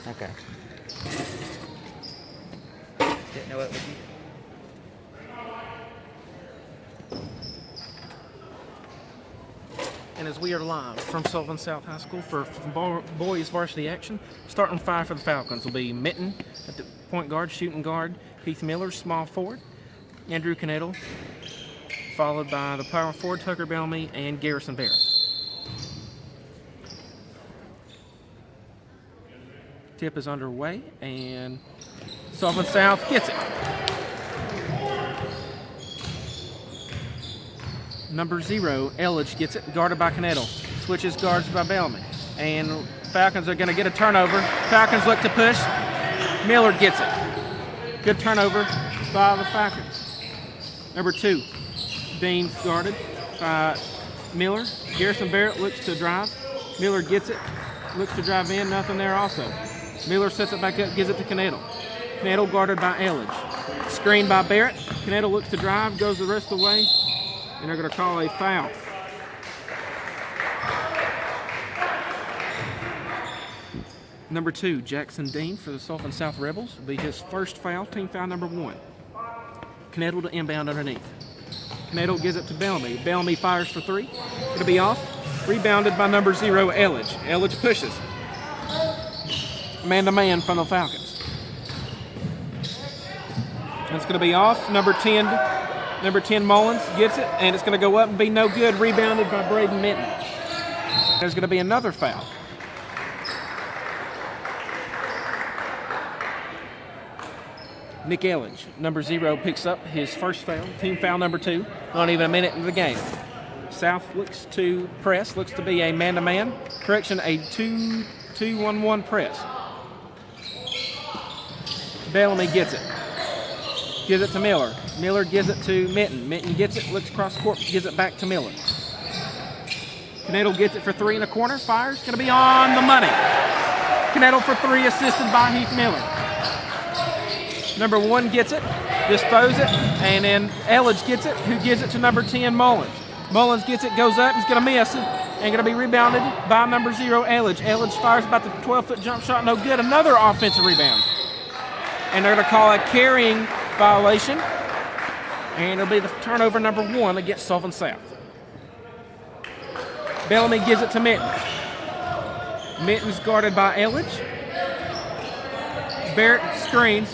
Okay. Didn't know it was you. And as we are live from Sullivan South High School for boys varsity action, starting five for the Falcons will be Mitten at the point guard, shooting guard, Heath Miller, small forward, Andrew Knedel, followed by the power forward, Tucker Bellamy, and Garrison Barrett. Tip is underway, and Sullivan South gets it. Number 0, Elledge gets it, guarded by Knedel. Switches guards by Bellamy. And Falcons are going to get a turnover. Falcons look to push. Miller gets it. Good turnover by the Falcons. Number 2, Dean's guarded by Miller. Garrison Barrett looks to drive. Miller gets it, looks to drive in, nothing there also. Miller sets it back up, gives it to Knedel. Knedel guarded by Elledge. Screened by Barrett. Knedel looks to drive, goes the rest of the way. And they're going to call a foul. Number 2, Jackson Dean for the Sullivan South Rebels. Will be his first foul, team foul number 1. Knedel to inbound underneath. Knedel gives it to Bellamy. Bellamy fires for 3. It'll be off. Rebounded by number 0, Elledge. Elledge pushes. Man-to-man from the Falcons. And it's going to be off. Number 10, Mullins gets it, and it's going to go up and be no good. Rebounded by Braden Mitten. There's going to be another foul. Nick Elledge, number 0, picks up his first foul, team foul number 2. Not even a minute into the game. South looks to press, looks to be a man-to-man. Correction, a 2-2-1-1 press. Bellamy gets it. Gives it to Miller. Miller gives it to Mitten. Mitten gets it, looks across the court, gives it back to Miller. Knedel gets it for 3 in the corner, fires, going to be on the money. Knedel for 3, assisted by Heath Miller. Number 1 gets it, disposes it, and then Elledge gets it, who gives it to number 10, Mullins. Mullins gets it, goes up, he's going to miss it, and going to be rebounded by number 0, Elledge. Elledge fires about the 12-foot jump shot, no good, another offensive rebound. And they're going to call a carrying violation, and it'll be the turnover number 1 against Sullivan South. Bellamy gives it to Mitten. Mitten's guarded by Elledge. Barrett screens.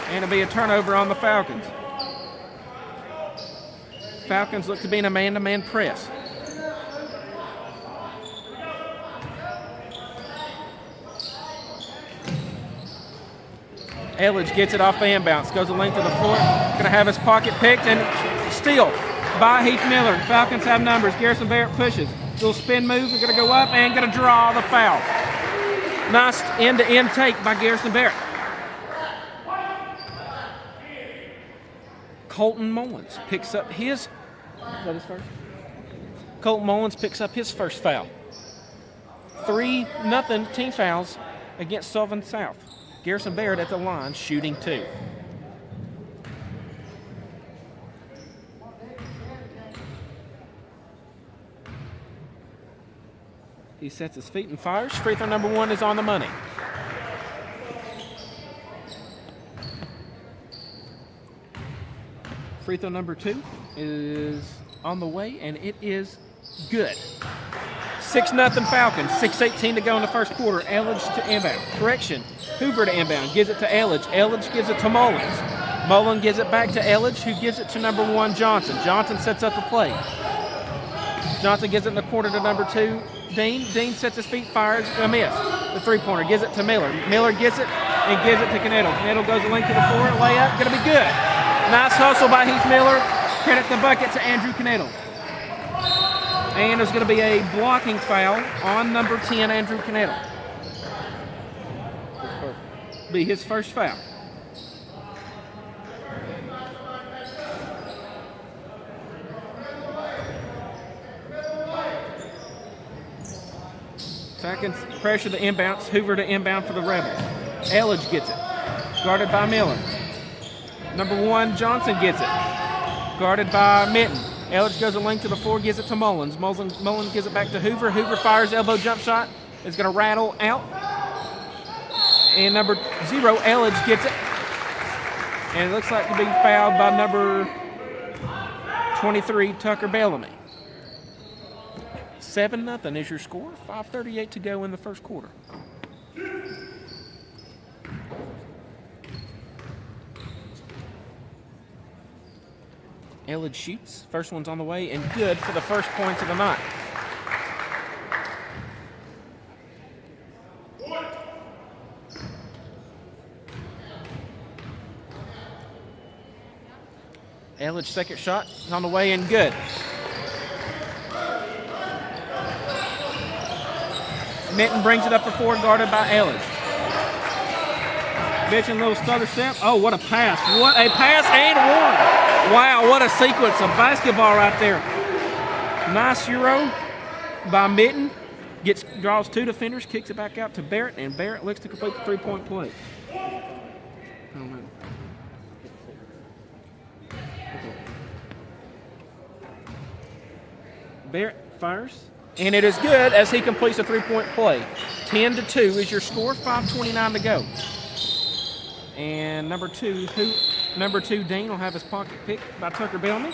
And it'll be a turnover on the Falcons. Falcons look to be in a man-to-man press. Elledge gets it off the inbounds, goes the length of the floor, going to have his pocket picked, and steal by Heath Miller. Falcons have numbers. Garrison Barrett pushes. Little spin move, is going to go up and going to draw the foul. Nice end-to-end take by Garrison Barrett. Colton Mullins picks up his, is that his first? Colton Mullins picks up his first foul. 3-0 team fouls against Sullivan South. Garrison Barrett at the line, shooting 2. He sets his feet and fires. Free throw number 1 is on the money. Free throw number 2 is on the way, and it is good. 6-0 Falcons, 6:18 to go in the first quarter. Elledge to inbound. Correction, Hoover to inbound. Gives it to Elledge. Elledge gives it to Mullins. Mullins gives it back to Elledge, who gives it to number 1, Johnson. Johnson sets up the play. Johnson gives it in the corner to number 2, Dean. Dean sets his feet, fires, a miss. The 3-pointer, gives it to Miller. Miller gets it and gives it to Knedel. Knedel goes the length of the floor, layup, going to be good. Nice hustle by Heath Miller. Credit the bucket to Andrew Knedel. And there's going to be a blocking foul on number 10, Andrew Knedel. Be his first foul. Falcons pressure the inbounds. Hoover to inbound for the Rebels. Elledge gets it. Guarded by Miller. Number 1, Johnson gets it. Guarded by Mitten. Eldridge goes a length to the floor, gives it to Mullins. Mullins gives it back to Hoover. Hoover fires elbow jump shot. It's going to rattle out. And number 0, Eldridge gets it. And it looks like to be fouled by number 23, Tucker Bellamy. 7-0 is your score. 5:38 to go in the first quarter. Eldridge shoots. First one's on the way and good for the first points of the night. Eldridge's second shot is on the way and good. Minton brings it up the floor, guarded by Eldridge. Mitchell, little stutter step. Oh, what a pass. What a pass and one. Wow, what a sequence of basketball right there. Nice Euro by Minton. Draws 2 defenders, kicks it back out to Barrett, and Barrett looks to complete the three-point play. Barrett fires, and it is good as he completes a three-point play. 10-2 is your score, 5:29 to go. And number 2, Dean will have his pocket picked by Tucker Bellamy.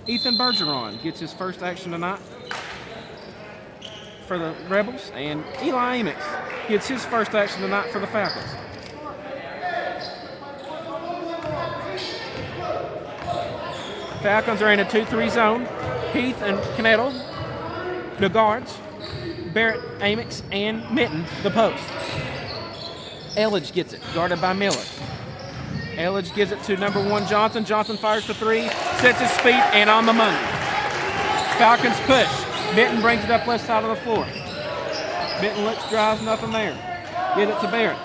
Ethan Bergeron gets his first action tonight for the Rebels, and Eli Amix gets his first action tonight for the Falcons. Falcons are in a 2-3 zone. Heath and Knettle, the guards. Barrett, Amix, and Minton, the post. Eldridge gets it, guarded by Miller. Eldridge gives it to number 1, Johnson. Johnson fires for 3, sets his feet, and on the money. Falcons push. Minton brings it up left side of the floor. Minton looks, drives, nothing there. Gives it to Barrett.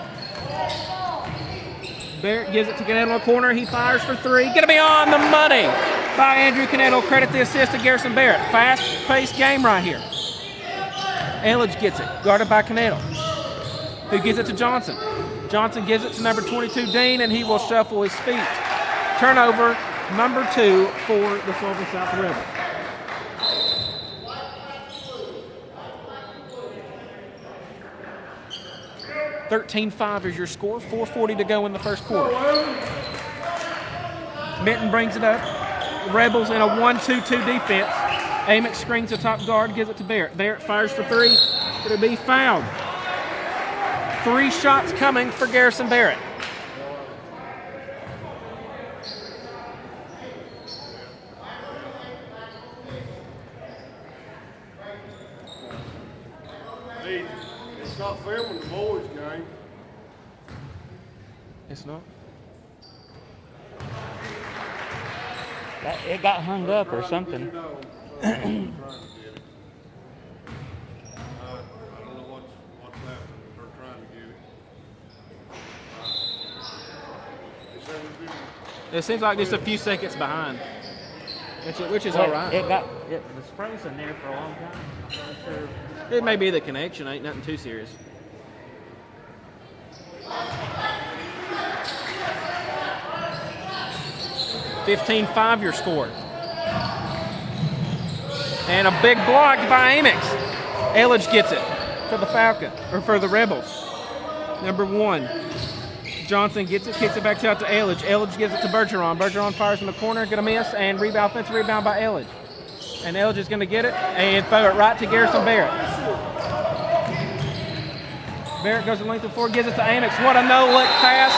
Barrett gives it to Canetto in the corner. He fires for 3. Gonna be on the money by Andrew Canetto. Credit the assist to Garrison Barrett. Fast-paced game right here. Eldridge gets it, guarded by Canetto, who gives it to Johnson. Johnson gives it to number 22, Dean, and he will shuffle his feet. Turnover, number 2 for the Sullivan South Rebels. $13-5 is your score. 4:40 to go in the first quarter. Minton brings it up. Rebels in a 1-2-2 defense. Amix screens the top guard, gives it to Barrett. Barrett fires for 3. It'll be fouled. 3 shots coming for Garrison Barrett. Hey, it's not filming the boys' game. It's not? It got hung up or something. I don't know what's happening. They're trying to get it. It seems like just a few seconds behind, which is all right. It was frozen there for a long time. I'm not sure. It may be the connection. Ain't nothing too serious. $15-5 your score. And a big block by Amix. Eldridge gets it for the for the Rebels. Number 1. Johnson gets it, kicks it back out to Eldridge. Eldridge gives it to Bergeron. Bergeron fires in the corner, gonna miss, and offensive rebound by Eldridge. And Eldridge is gonna get it and throw it right to Garrison Barrett. Barrett goes the length of the floor, gives it to Amix. What a no-look pass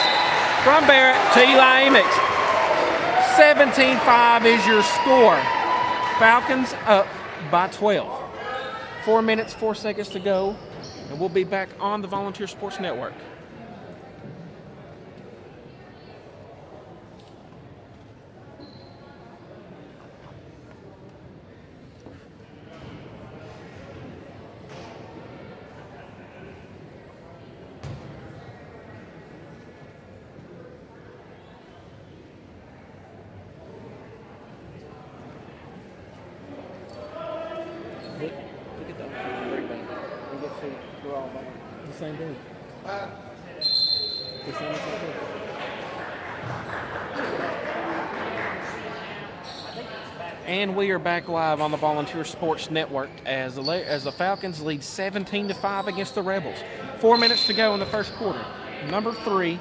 from Barrett to Eli Amix. 17-5 is your score. Falcons up by 12. 4 minutes, 4 seconds to go, and we'll be back on the Volunteer Sports Network. Look at that breakdown. We get to we're all back. The same thing. The same thing. And we are back live on the Volunteer Sports Network as the Falcons lead 17-5 against the Rebels. 4 minutes to go in the first quarter. Number three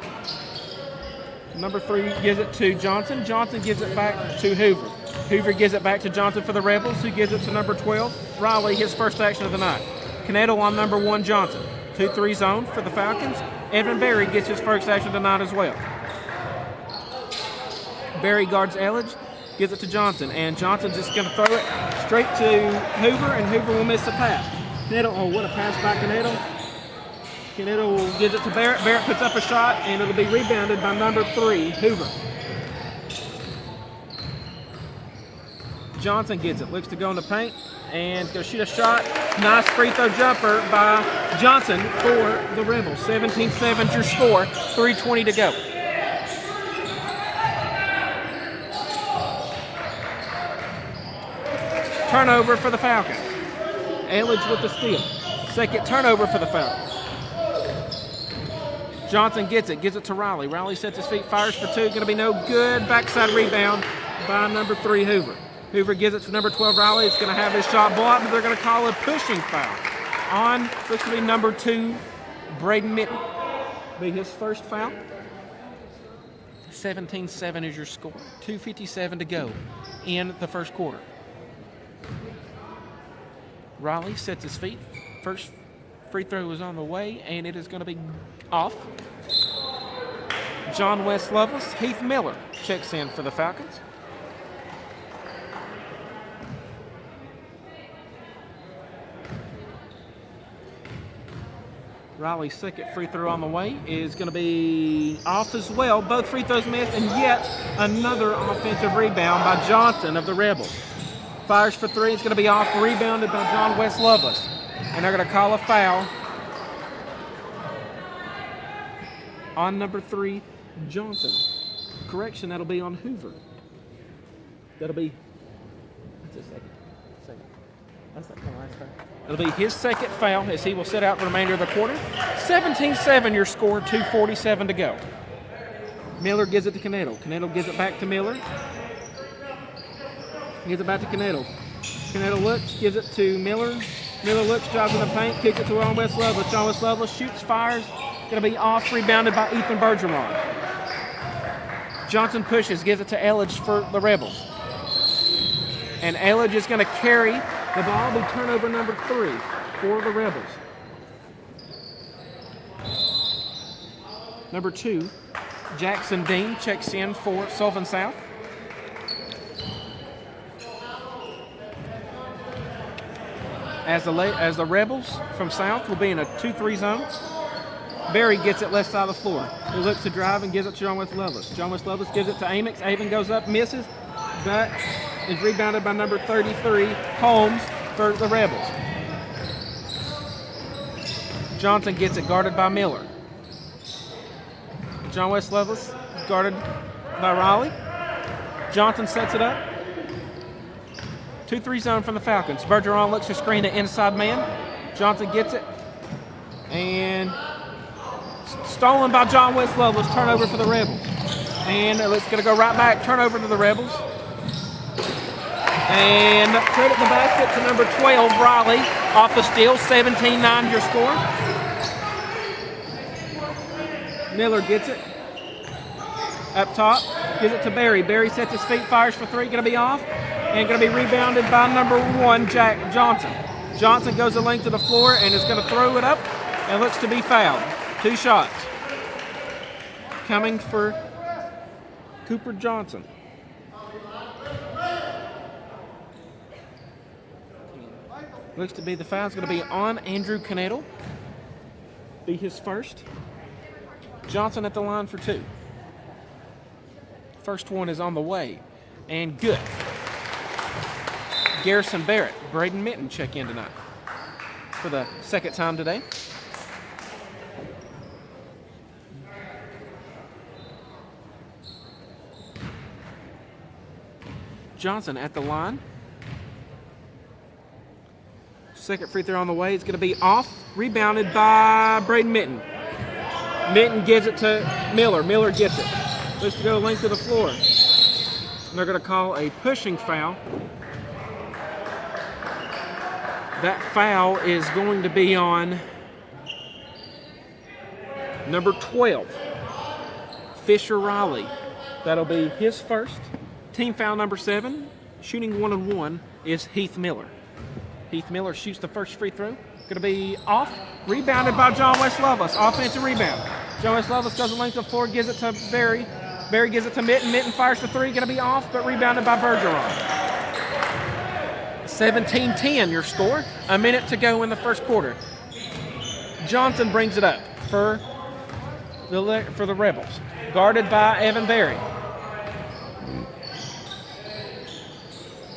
gives it to Johnson. Johnson gives it back to Hoover. Hoover gives it back to Johnson for the Rebels, who gives it to number 12, Riley, his first action of the night. Canedo on number 1, Johnson. 2-3 zone for the Falcons. Evan Berry gets his first action of the night as well. Berry guards Elledge, gives it to Johnson, and Johnson's just going to throw it straight to Hoover, and Hoover will miss the pass. Canedo, oh, what a pass by Canedo. Canedo gives it to Barrett. Barrett puts up a shot, and it'll be rebounded by number 3, Hoover. Johnson gets it, looks to go in the paint, and going to shoot a shot. Nice free throw jumper by Johnson for the Rebels. 17-7 your score, 3:20 to go. Turnover for the Falcons. Elledge with the steal. Second turnover for the Falcons. Johnson gets it, gives it to Riley. Riley sets his feet, fires for 2. Going to be no good. Backside rebound by number 3, Hoover. Hoover gives it to number 12, Riley. It's going to have his shot blocked, but they're going to call a pushing foul on, looks to be number 2, Braden Mitten. Be his first foul. 17-7 is your score. 2:57 to go in the first quarter. Riley sets his feet. First free throw is on the way, and it is going to be off. John West Lovelace. Heath Miller checks in for the Falcons. Riley's second free throw on the way is going to be off as well. Both free throws missed, and yet another offensive rebound by Johnson of the Rebels. Fires for 3. It's going to be off, rebounded by John West Lovelace. And they're going to call a foul on number 3, Johnson. Correction, that'll be on Hoover. That'll be, that's a second. That's not the last foul. It'll be his second foul as he will sit out the remainder of the quarter. 17-7 your score, 2:47 to go. Miller gives it to Canedo. Canedo gives it back to Miller. Gives it back to Canedo. Canedo looks, gives it to Miller. Miller looks, drives in the paint, kicks it to John West Lovelace. John West Lovelace shoots, fires. Going to be off, rebounded by Ethan Bergeron. Johnson pushes, gives it to Elledge for the Rebels. And Elledge is going to carry the ball. Be turnover number 3 for the Rebels. Number 2, Jackson Dean checks in for Sullivan South. As the Rebels from South will be in a 2-3 zone. Berry gets it left side of the floor. He looks to drive and gives it to John West Lovelace. John West Lovelace gives it to Amix. Avon goes up, misses, but is rebounded by number 33, Holmes, for the Rebels. Johnson gets it, guarded by Miller. John West Lovelace guarded by Riley. Johnson sets it up. 2-3 zone from the Falcons. Bergeron looks to screen the inside man. Johnson gets it. And stolen by John West Lovelace. Turnover for the Rebels. And it's going to go right back. Turnover to the Rebels. And credit the basket to number 12, Riley. Off the steal. 17-9 your score. Miller gets it. Up top. Gives it to Berry. Berry sets his feet. Fires for 3. Going to be off. And going to be rebounded by number 1, Jack Johnson. Johnson goes the length of the floor and is going to throw it up and looks to be fouled. 2 shots. Coming for Cooper Johnson. Looks to be the foul is going to be on Andrew Canedo. Be his first. Johnson at the line for 2. First one is on the way. And good. Garrison Barrett, Braden Mitten check in tonight for the second time today. Johnson at the line. Second free throw on the way. It's going to be off, rebounded by Braden Mitten. Mitten gives it to Miller. Miller gets it. Looks to go length of the floor. They're going to call a pushing foul. That foul is going to be on number 12, Fisher Riley. That'll be his first. Team foul number 7, shooting 1-on-1, is Heath Miller. Heath Miller shoots the first free throw. Going to be off. Rebounded by John West Lovelace. Offensive rebound. John West Lovelace goes the length of the floor, gives it to Barry. Barry gives it to Mitten. Mitten fires for 3. Going to be off, but rebounded by Bergeron. 17-10 your score. A minute to go in the first quarter. Johnson brings it up for the Rebels. Guarded by Evan Barry.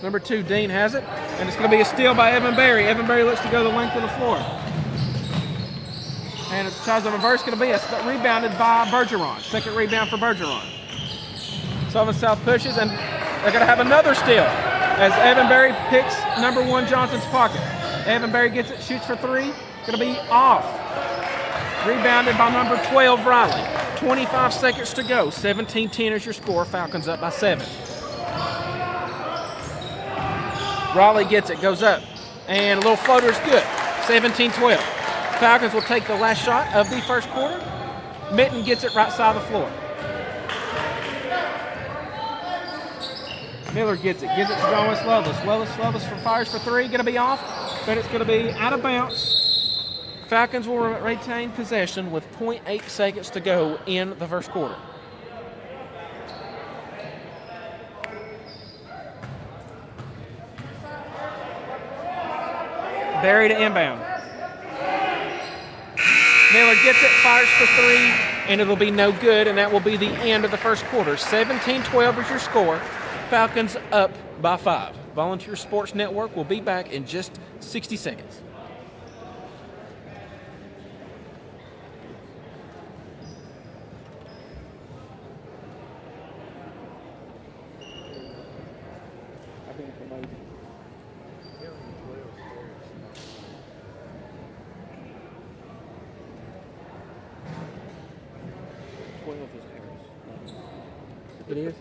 Number 2, Dean has it, and it's going to be a steal by Evan Barry. Evan Barry looks to go the length of the floor. And it's tries to reverse, going to be rebounded by Bergeron. Second rebound for Bergeron. Sullivan South pushes, and they're going to have another steal as Evan Barry picks number 1 Johnson's pocket. Evan Barry gets it, shoots for 3. Going to be off. Rebounded by number 12, Riley. 25 seconds to go. 17-10 is your score. Falcons up by 7. Riley gets it, goes up, and a little floater is good. 17-12. Falcons will take the last shot of the first quarter. Mitten gets it right side of the floor. Miller gets it, gives it to John West Lovelace. Lovelace fires for 3, going to be off, but it's going to be out of bounds. Falcons will retain possession with 0.8 seconds to go in the first quarter. Barry to inbound. Miller gets it, fires for 3, and it'll be no good, and that will be the end of the first quarter. 17-12 is your score. Falcons up by 5. Volunteer Sports Network will be back in just 60 seconds. It is?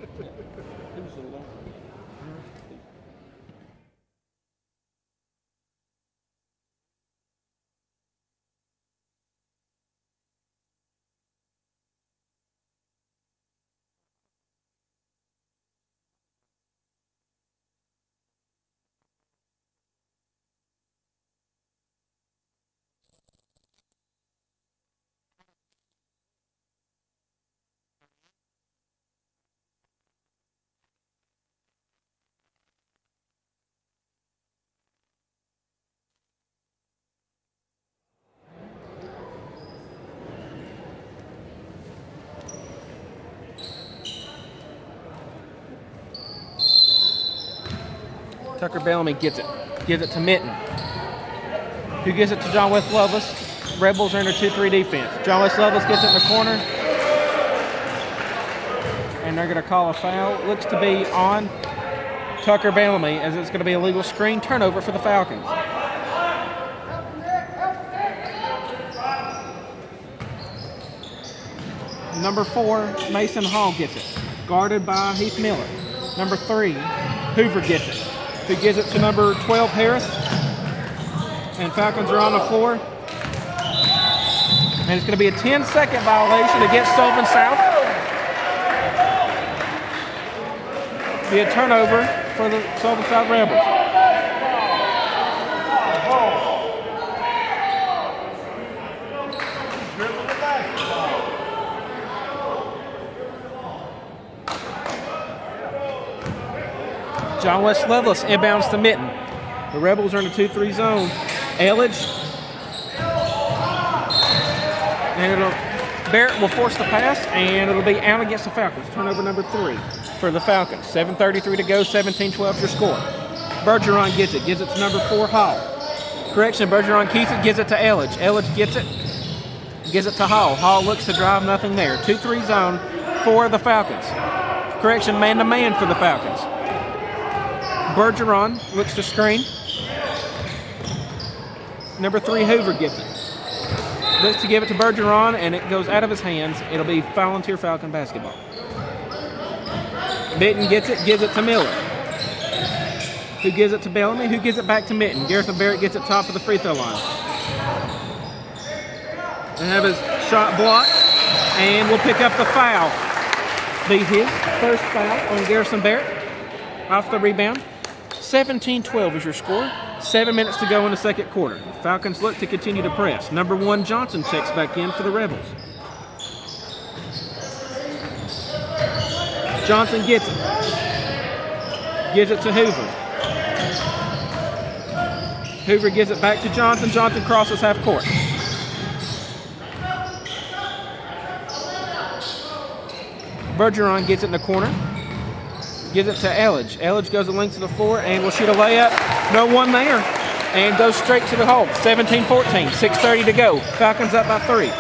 Tucker Bellamy gets it. Gives it to Mitten, who gives it to John West Lovelace. Rebels are in a 2-3 defense. John West Lovelace gets it in the corner, and they're going to call a foul. It looks to be on Tucker Bellamy, as it's going to be a legal screen turnover for the Falcons. Number 4, Mason Hall gets it, guarded by Heath Miller. Number 3, Hoover gets it, who gives it to number 12, Harris. And Falcons are on the floor. And it's going to be a 10-second violation against Sullivan South. Be a turnover for the Sullivan South Rebels. John West Lovelace inbounds to Mitten. The Rebels are in a 2-3 zone. Elledge. And Barrett will force the pass, and it'll be out against the Falcons. Turnover number 3 for the Falcons. 7:33 to go, 17-12 your score. Bergeron gets it, gives it to number 4, Hall. Correction, Bergeron keeps it, gives it to Elledge. Elledge gets it, gives it to Hall. Hall looks to drive, nothing there. 2-3 zone for the Falcons. Correction, man-to-man for the Falcons. Bergeron looks to screen. Number 3, Hoover gets it. Looks to give it to Bergeron, and it goes out of his hands. It'll be Volunteer Falcon basketball. Mitten gets it, gives it to Miller. Who gives it to Bellamy? Who gives it back to Mitten? Garrison Barrett gets it top of the free throw line. And have his shot blocked, and we'll pick up the foul. Be his first foul on Garrison Barrett off the rebound. 17-12 is your score. 7 minutes to go in the second quarter. Falcons look to continue to press. Number 1 Johnson checks back in for the Rebels. Johnson gets it. Gives it to Hoover. Hoover gives it back to Johnson. Johnson crosses half court. Bergeron gets it in the corner. Gives it to Elledge. Elledge goes the length to the floor and will shoot a layup. No one there. And goes straight to the hole. 17-14. 6:30 to go. Falcons up by 3.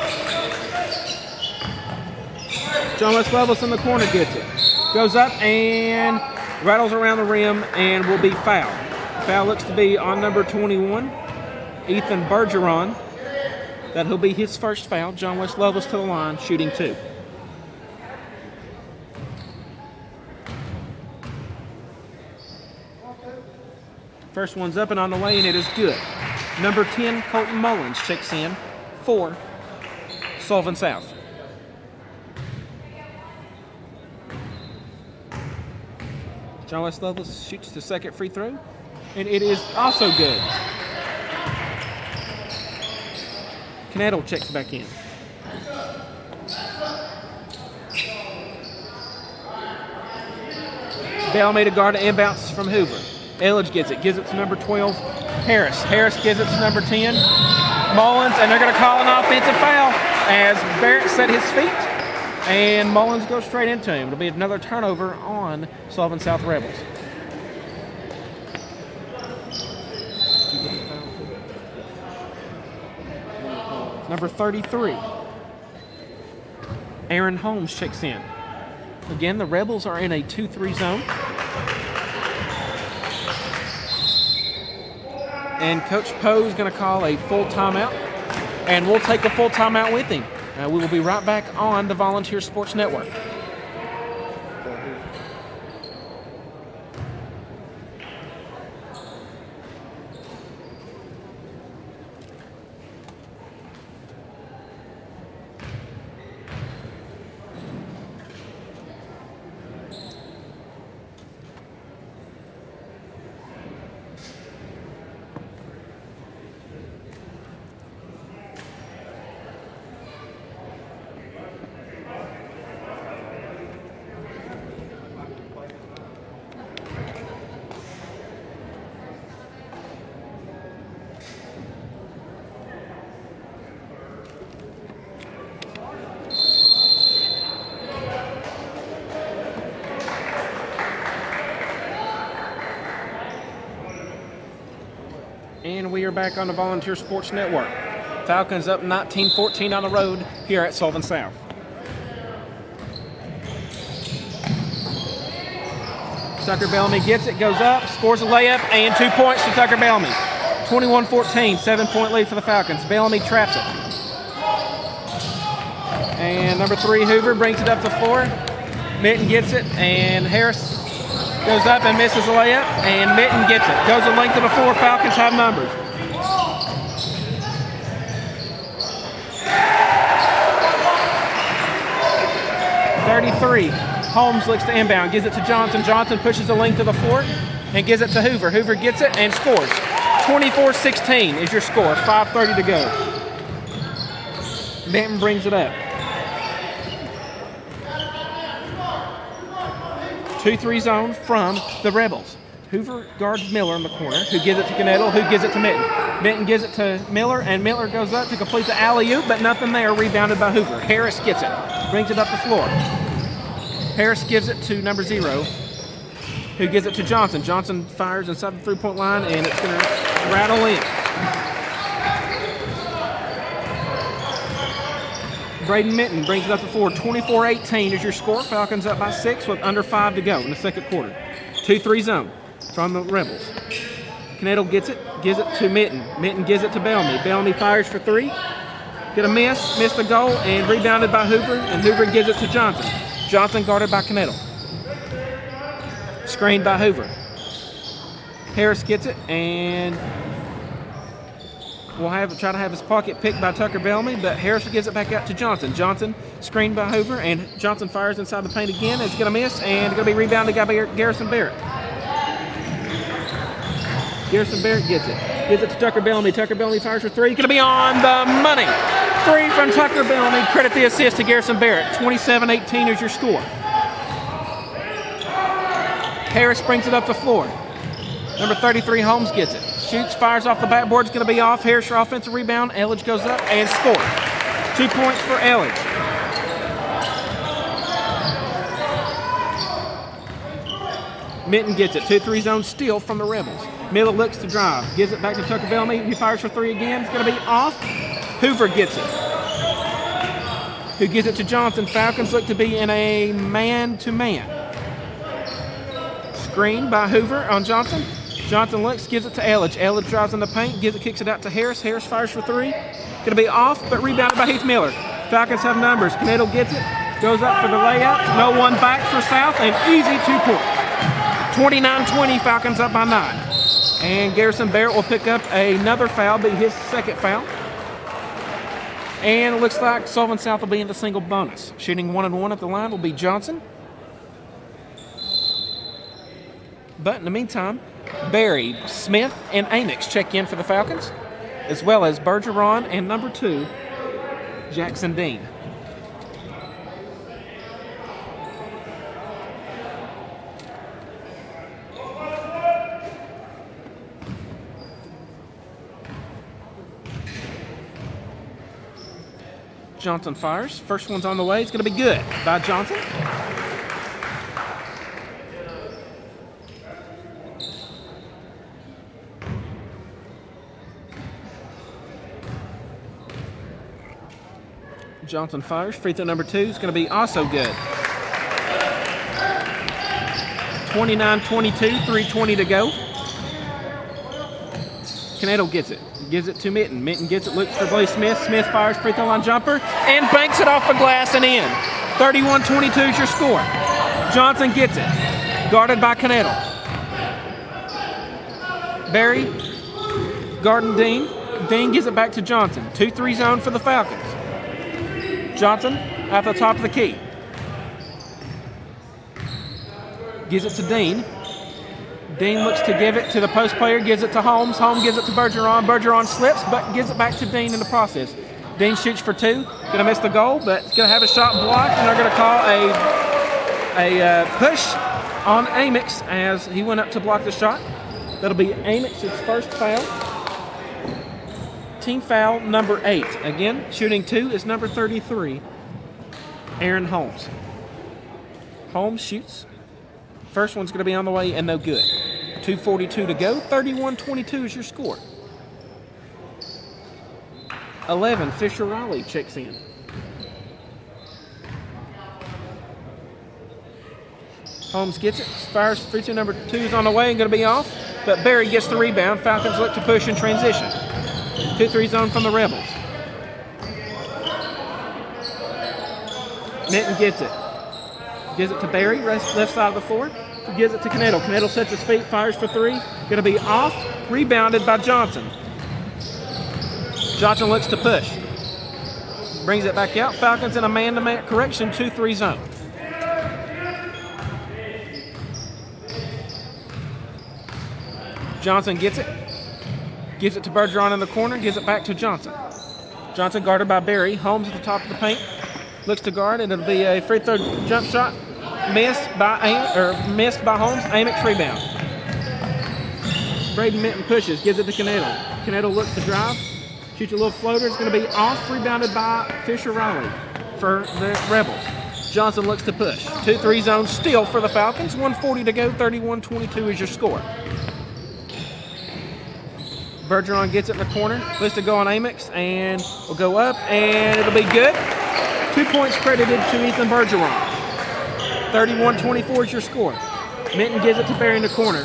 John West Levis in the corner gets it. Goes up and rattles around the rim and will be fouled. Foul looks to be on number 21, Ethan Bergeron. That'll be his first foul. John West Levis to the line, shooting 2. First one's up and on the way, and it is good. Number 10, Colton Mullins checks in for Sullivan South. John West Levis shoots the second free throw, and it is also good. Knettle checks back in. Bellamy to guard and inbounds from Hoover. Elledge gets it, gives it to number 12, Harris. Harris gives it to number 10, Mullins, and they're going to call an offensive foul as Barrett set his feet, and Mullins goes straight into him. It'll be another turnover on Sullivan South Rebels. Number 33, Aaron Holmes checks in. Again, the Rebels are in a 2-3 zone. And Coach Poe is going to call a full timeout, and we'll take a full timeout with him. We will be right back on the Volunteer Sports Network. And we are back on the Volunteer Sports Network. Falcons up 19-14 on the road here at Sullivan South. Tucker Bellamy gets it, goes up, scores a layup, and 2 points to Tucker Bellamy. 21-14, 7-point lead for the Falcons. Bellamy traps it. And number 3, Hoover, brings it up the floor. Mitten gets it, and Harris goes up and misses a layup, and Mitten gets it. Goes the length of the floor. Falcons have numbers. Holmes looks to inbound, gives it to Johnson. Johnson pushes the length of the floor and gives it to Hoover. Hoover gets it and scores. 24-16 is your score. 5:30 to go. Benton brings it up. 2-3 zone from the Rebels. Hoover guards Miller in the corner, who gives it to Knettle, who gives it to Mitten. Benton gives it to Miller, and Miller goes up to complete the alley-oop, but nothing there, rebounded by Hoover. Harris gets it, brings it up the floor. Harris gives it to number 0, who gives it to Johnson. Johnson fires inside the 3-point line, and it's going to rattle in. Braden Mitten brings it up the floor. 24-18 is your score. Falcons up by 6 with under 5 to go in the second quarter. 2-3 zone from the Rebels. Knettle gets it, gives it to Mitten. Mitten gives it to Bellamy. Bellamy fires for 3. Get a miss the goal, and rebounded by Hoover, and Hoover gives it to Johnson. Johnson guarded by Knettle. Screened by Hoover. Harris gets it, and we'll try to have his pocket picked by Tucker Bellamy, but Harris gives it back out to Johnson. Johnson screened by Hoover, and Johnson fires inside the paint again. It's going to miss, and it's going to be rebounded by Garrison Barrett. Garrison Barrett gets it. Gives it to Tucker Bellamy. Tucker Bellamy fires for three. Going to be on the money. Three from Tucker Bellamy. Credit the assist to Garrison Barrett. 27-18 is your score. Harris brings it up the floor. Number 33, Holmes gets it. Shoots, fires off the backboard. It's going to be off. Harris for offensive rebound. Elledge goes up and scores. 2 points for Elledge. Minton gets it. 2-3 zone steal from the Rebels. Miller looks to drive. Gives it back to Tucker Bellamy. He fires for three again. It's going to be off. Hoover gets it. Who gives it to Johnson. Falcons look to be in a man-to-man. Screen by Hoover on Johnson. Johnson looks, gives it to Elledge. Elledge drives in the paint, kicks it out to Harris. Harris fires for three. Going to be off, but rebounded by Heath Miller. Falcons have numbers. Canedo gets it, goes up for the layup. No one back for South, and easy 2 points. 29-20, Falcons up by 9. And Garrison Barrett will pick up another foul, be his second foul. And it looks like Sullivan South will be in the single bonus. Shooting 1-1 at the line will be Johnson. But in the meantime, Barry, Smith, and Amix check in for the Falcons, as well as Bergeron and number 2, Jackson Dean. Johnson fires. First one's on the way. It's going to be good by Johnson. Johnson fires. Free throw number 2 is going to be also good. 29-22, 3:20 to go. Canedo gets it. Gives it to Minton. Minton gets it, looks for Blaze Smith. Smith fires free throw line jumper and banks it off the glass and in. 31-22 is your score. Johnson gets it. Guarded by Canedo. Barry, guarding Dean. Dean gives it back to Johnson. 2-3 zone for the Falcons. Johnson at the top of the key. Gives it to Dean. Dean looks to give it to the post player, gives it to Holmes. Holmes gives it to Bergeron. Bergeron slips, but gives it back to Dean in the process. Dean shoots for 2. Going to miss the goal, but it's going to have a shot blocked, and they're going to call a push on Amix as he went up to block the shot. That'll be Amix's first foul. Team foul number 8. Again, shooting 2 is number 33, Aaron Holmes. Holmes shoots. First one's going to be on the way and no good. 2:42 to go. 31-22 is your score. 11, Fisher Riley checks in. Holmes gets it. Fires free throw number 2 is on the way and going to be off. But Barry gets the rebound. Falcons look to push in transition. 2-3 zone from the Rebels. Minton gets it. Gives it to Barry, left side of the floor. He gives it to Canedo. Canedo sets his feet, fires for 3. Going to be off, rebounded by Johnson. Johnson looks to push. Brings it back out. Falcons in a man-to-man correction, 2-3 zone. Johnson gets it. Gives it to Bergeron in the corner. Gives it back to Johnson. Johnson guarded by Barry. Holmes at the top of the paint. Looks to guard, and it'll be a free throw jump shot. Missed by Holmes. Amix rebound. Braden Minton pushes. Gives it to Canedo. Canedo looks to drive. Shoots a little floater. It's going to be off. Rebounded by Fisher Riley for the Rebels. Johnson looks to push. 2-3 zone steal for the Falcons. 1:40 to go. 31-22 is your score. Bergeron gets it in the corner. Looks to go on Amix, and will go up, and it'll be good. 2 points credited to Ethan Bergeron. 31-24 is your score. Minton gives it to Barry in the corner.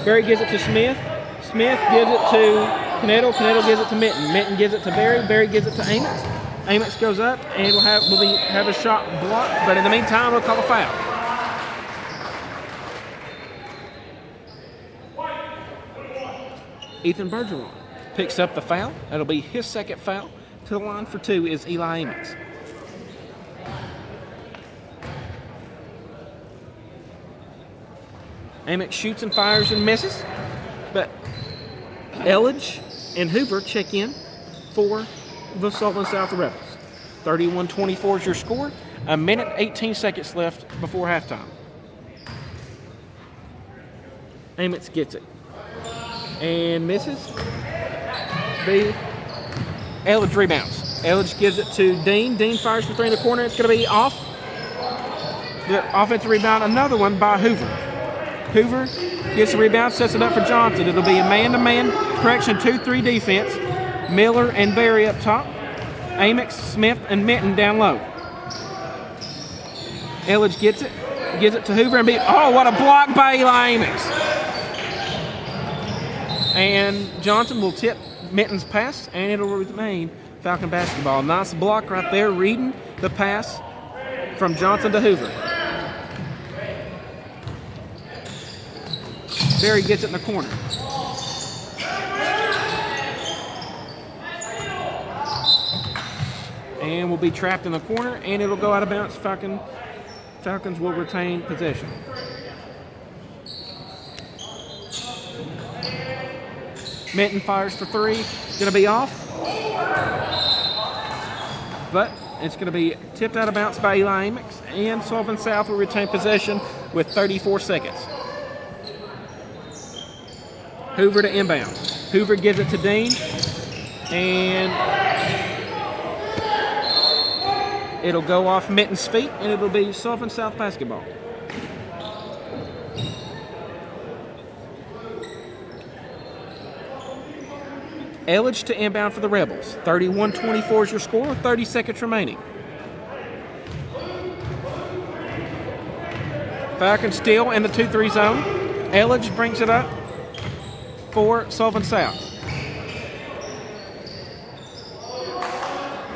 Barry gives it to Smith. Smith gives it to Canedo. Canedo gives it to Minton. Minton gives it to Barry. Barry gives it to Amix. Amix goes up, and will have a shot blocked, but in the meantime, we'll call a foul. Ethan Bergeron picks up the foul. That'll be his second foul. To the line for 2 is Eli Amix. Amix shoots and fires and misses, but Elledge and Hoover check in for the Sullivan South Rebels. 31-24 is your score. 1:18 seconds left before halftime. Amix gets it and misses. Elledge rebounds. Elledge gives it to Dean. Dean fires for 3 in the corner. It's going to be off. The offensive rebound, another one by Hoover. Hoover gets the rebound, sets it up for Johnson. It'll be a man-to-man, 2-3 defense. Miller and Berry up top. Amix, Smith, and Minton down low. Elledge gets it, gives it to Hoover, and oh, what a block by Eli Amix. And Johnson will tip Minton's pass, and it'll remain Falcon basketball. Nice block right there, reading the pass from Johnson to Hoover. Berry gets it in the corner. And will be trapped in the corner, and it'll go out of bounds. Falcons will retain possession. Minton fires for 3. It's going to be off. But it's going to be tipped out of bounds by Eli Amix, and Sullivan South will retain possession with 34 seconds. Hoover to inbound. Hoover gives it to Dean, and it'll go off Minton's feet, and it'll be Sullivan South basketball. Elledge to inbound for the Rebels. 31-24 is your score, 30 seconds remaining. Falcons still in the 2-3 zone. Elledge brings it up for Sullivan South.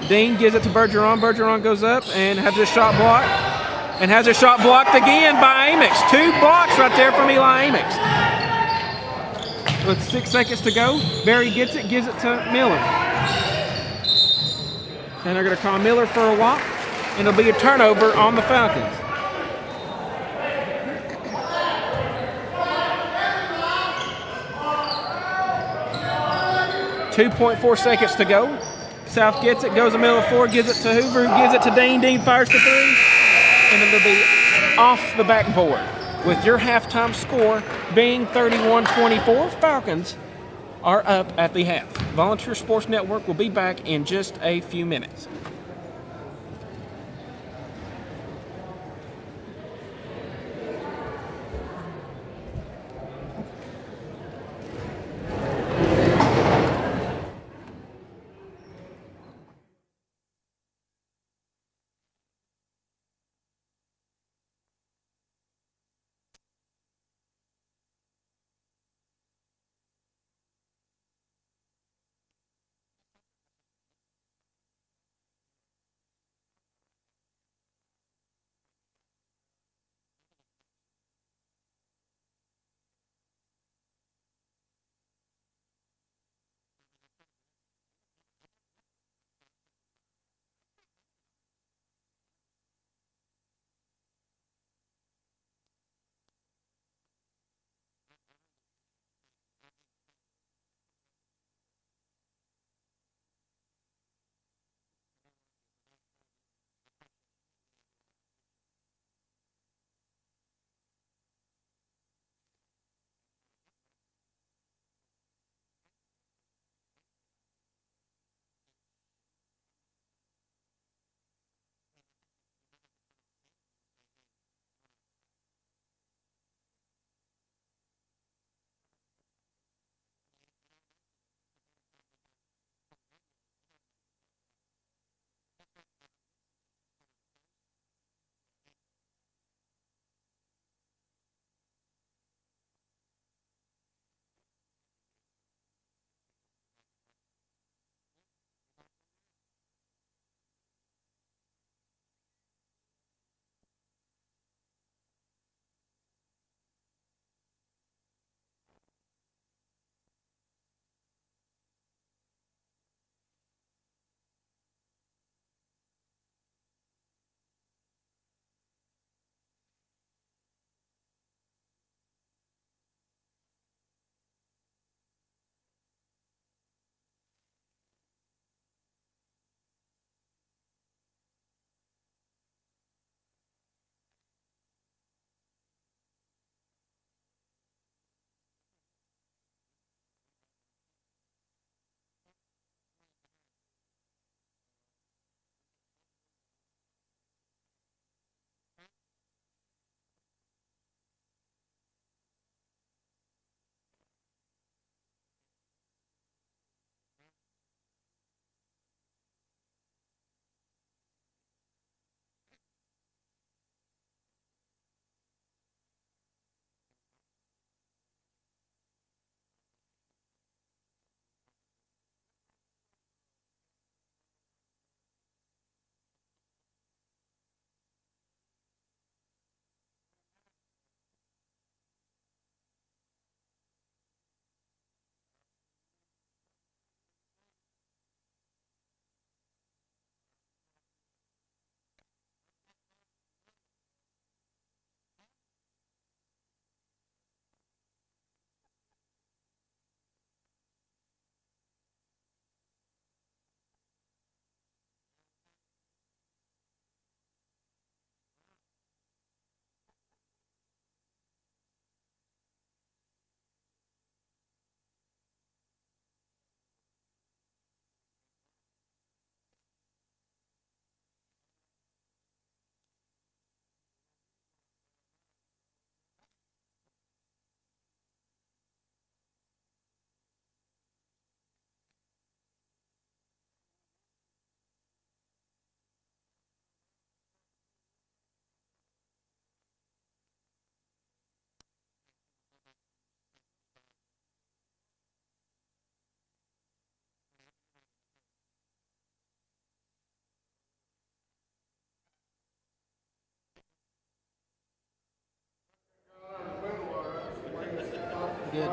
Dean gives it to Bergeron. Bergeron goes up and has his shot blocked. And has his shot blocked again by Amix. 2 blocks right there from Eli Amix. With 6 seconds to go, Berry gets it, gives it to Miller. And they're going to call Miller for a walk, and it'll be a turnover on the Falcons. .4 seconds to go. South gets it, goes the middle of 4, gives it to Hoover, who gives it to Dean. Dean fires for 3, and it'll be off the backboard. With your halftime score being 31-24, Falcons are up at the half. Volunteer Sports Network will be back in just a few minutes.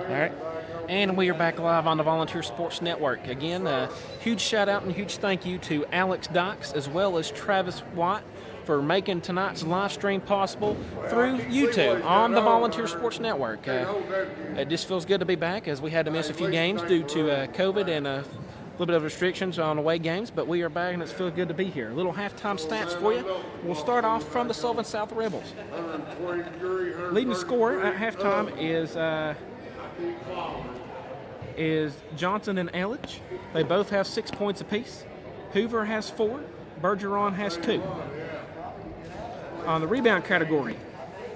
All right. And we are back live on the Volunteer Sports Network. Again, a huge shout out and huge thank you to Alex Docks as well as Travis White for making tonight's live stream possible through YouTube on the Volunteer Sports Network. It just feels good to be back as we had to miss a few games due to COVID and a little bit of restrictions on away games, but we are back and it feels good to be here. A little halftime stats for you. We'll start off from the Sullivan South Rebels. Leading scorer at halftime is Johnson and Elledge. They both have 6 points apiece. Hoover has 4. Bergeron has 2. On the rebound category,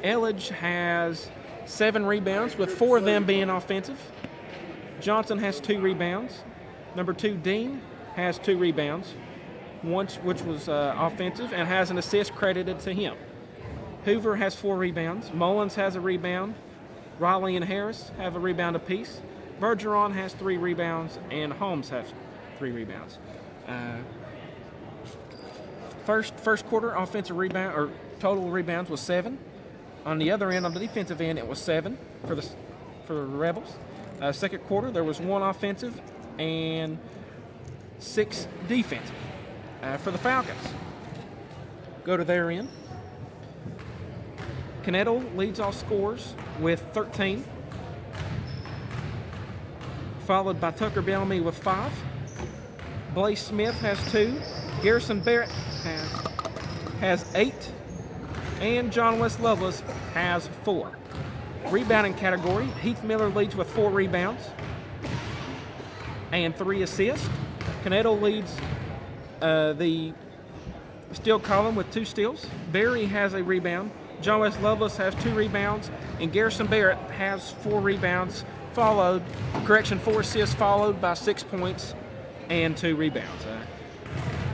Elledge has 7 rebounds, with 4 of them being offensive. Johnson has 2 rebounds. Number 2, Dean, has 2 rebounds, which was offensive, and has an assist credited to him. Hoover has 4 rebounds. Mullins has a rebound. Riley and Harris have a rebound apiece. Bergeron has 3 rebounds, and Holmes has 3 rebounds. First quarter offensive rebound or total rebounds was 7. On the other end, on the defensive end, it was 7 for the Rebels. Second quarter, there was 1 offensive and 6 defensive for the Falcons. Go to their end. Canettle leads all scores with 13, followed by Tucker Bellamy with 5. Blaze Smith has 2. Garrison Barrett has 8. And John West Lovelace has 4. Rebounding category, Heath Miller leads with 4 rebounds and 3 assists. Canettle leads the steal column with 2 steals. Barry has a rebound. John West Lovelace has 2 rebounds, and Garrison Barrett has 4 rebounds, 4 assists, followed by 6 points and 2 rebounds.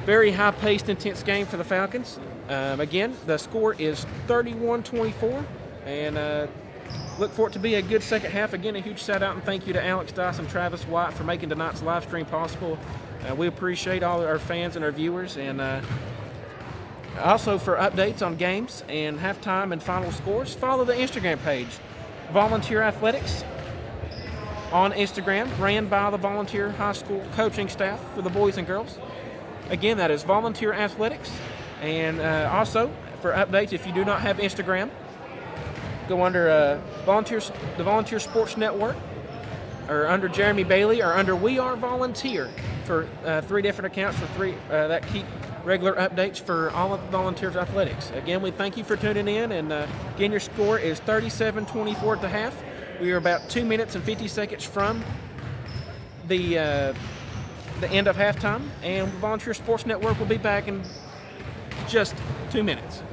Very high-paced, intense game for the Falcons. Again, the score is 31-24, and look for it to be a good second half. Again, a huge shout-out and thank you to Alex Dice and Travis White for making tonight's live stream possible. We appreciate all our fans and our viewers, and also for updates on games and halftime and final scores, follow the Instagram page, Volunteer Athletics on Instagram, ran by the Volunteer High School coaching staff for the boys and girls. Again, that is Volunteer Athletics. And also, for updates, if you do not have Instagram, go under the Volunteer Sports Network, or under Jeremy Bailey, or under We Are Volunteer for 3 different accounts for 3 that keep regular updates for all of Volunteers Athletics. Again, we thank you for tuning in, and again, your score is 37-24 at the half. We are about 2 minutes and 50 seconds from the end of halftime, and Volunteer Sports Network will be back in just 2 minutes.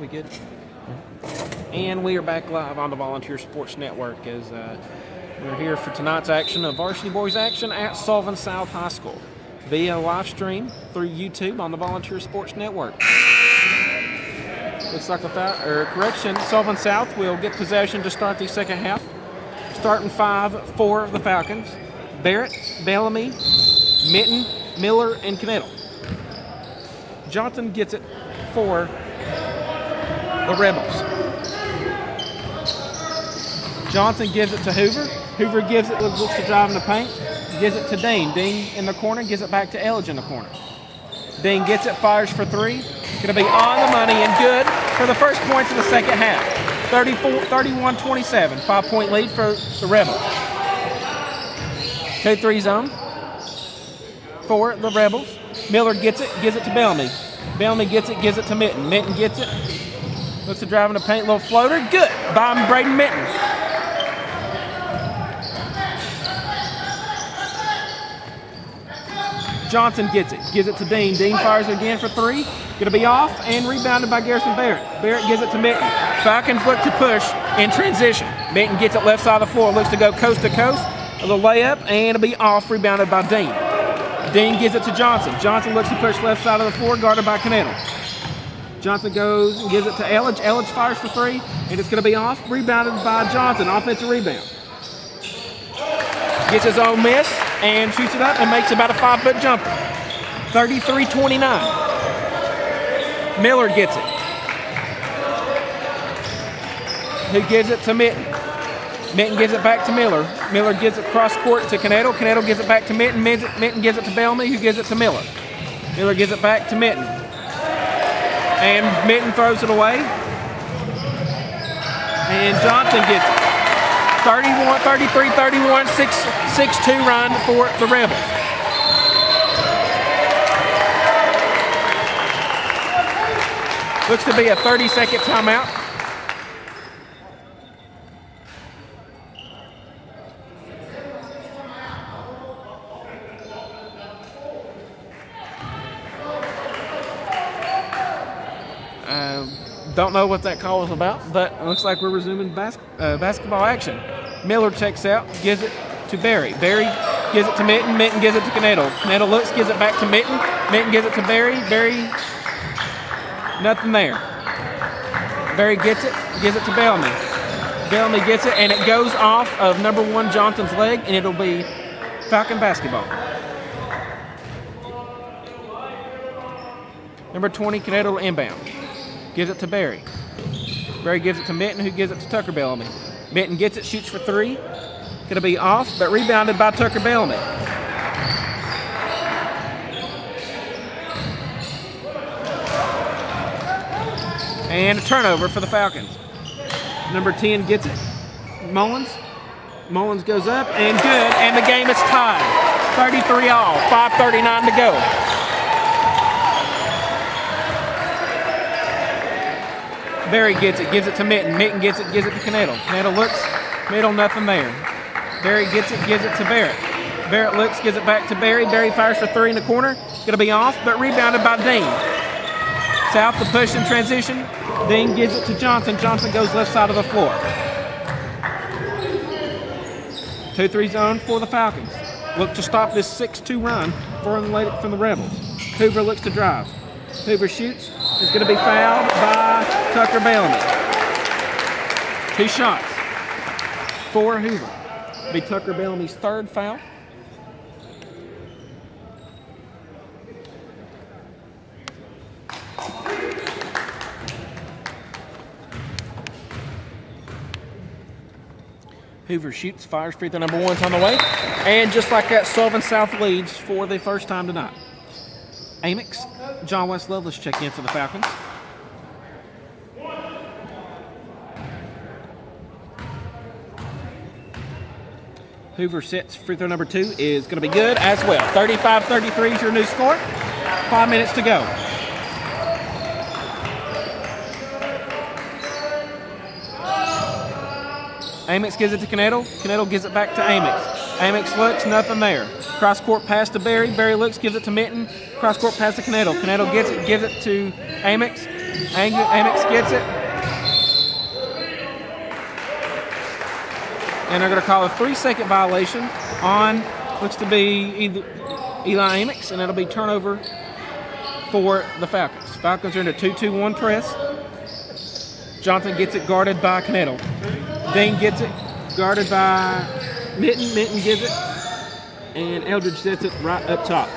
We good? And we are back live on the Volunteer Sports Network as we're here for tonight's action of Varsity Boys action at Sullivan South High School via live stream through YouTube on the Volunteer Sports Network. Looks like correction, Sullivan South will get possession to start the second half. Starting 5 for the Falcons: Barrett, Bellamy, Mitten, Miller, and Knettle. Johnson gets it for the Rebels. Johnson gives it to Hoover. Hoover gives it, looks to drive in the paint. Gives it to Dean. Dean in the corner, gives it back to Elledge in the corner. Dean gets it, fires for three. Going to be on the money and good for the first points of the second half. 31-27, 5-point lead for the Rebels. 2-3 zone for the Rebels. Miller gets it, gives it to Bellamy. Bellamy gets it, gives it to Mitten. Mitten gets it, looks to drive in the paint, little floater, good by Braden Mitten. Johnson gets it, gives it to Dean. Dean fires again for three. Going to be off and rebounded by Garrison Barrett. Barrett gives it to Mitten. Falcons look to push in transition. Mitten gets it left side of the floor, looks to go coast to coast. A little layup, and it'll be off, rebounded by Dean. Dean gives it to Johnson. Johnson looks to push left side of the floor, guarded by Knettle. Johnson goes and gives it to Elledge. Elledge fires for three, and it's going to be off, rebounded by Johnson. Offensive rebound. Gets his own miss and shoots it up and makes about a 5-foot jumper. 33-29. Miller gets it. Who gives it to Mitten? Mitten gives it back to Miller. Miller gives it cross court to Knettle. Knettle gives it back to Mitten. Mitten gives it to Bellamy, who gives it to Miller. Miller gives it back to Mitten. And Mitten throws it away. And Johnson gets it. 33-31, 6-2 run for the Rebels. Looks to be a 30-second timeout. Don't know what that call was about, but it looks like we're resuming basketball action. Miller checks out, gives it to Barry. Barry gives it to Mitten. Mitten gives it to Knettle. Knettle looks, gives it back to Mitten. Mitten gives it to Barry. Barry, nothing there. Barry gets it, gives it to Bellamy. Bellamy gets it, and it goes off of number 1 Johnson's leg, and it'll be Falcon basketball. Number 20, Knettle inbound. Gives it to Barry. Barry gives it to Mitten, who gives it to Tucker Bellamy. Mitten gets it, shoots for three. Going to be off, but rebounded by Tucker Bellamy. And a turnover for the Falcons. Number 10 gets it. Mullins. Mullins goes up and good, and the game is tied. 33 all, 5:39 to go. Barry gets it, gives it to Mitten. Mitten gets it, gives it to Knettle. Knettle looks, middle, nothing there. Barry gets it, gives it to Barrett. Barrett looks, gives it back to Barry. Barry fires for three in the corner. Going to be off, but rebounded by Dean. South to push in transition. Dean gives it to Johnson. Johnson goes left side of the floor. 2-3 zone for the Falcons. Look to stop this 6-2 run from the Rebels. Hoover looks to drive. Hoover shoots. Is going to be fouled by Tucker Bellamy. 2 shots for Hoover. It'll be Tucker Bellamy's third foul. Hoover shoots, fires free throw number 1's on the way. And just like that, Sullivan South leads for the first time tonight. Amex, John West Lovelace check in for the Falcons. Hoover sets free throw number 2 is going to be good as well. 35-33 is your new score. 5 minutes to go. Amex gives it to Knettle. Knettle gives it back to Amex. Amex looks, nothing there. Cross court pass to Barry. Barry looks, gives it to Mitten. Cross court pass to Knettle. Knettle gets it, gives it to Amex. Amex gets it. And they're going to call a 3-second violation on, looks to be either Eli Amex, and it'll be turnover for the Falcons. Falcons are in a 2-2-1 press. Johnson gets it guarded by Canedo. Dane gets it guarded by Mitten. Mitten gives it. And Eldridge sets it right up top.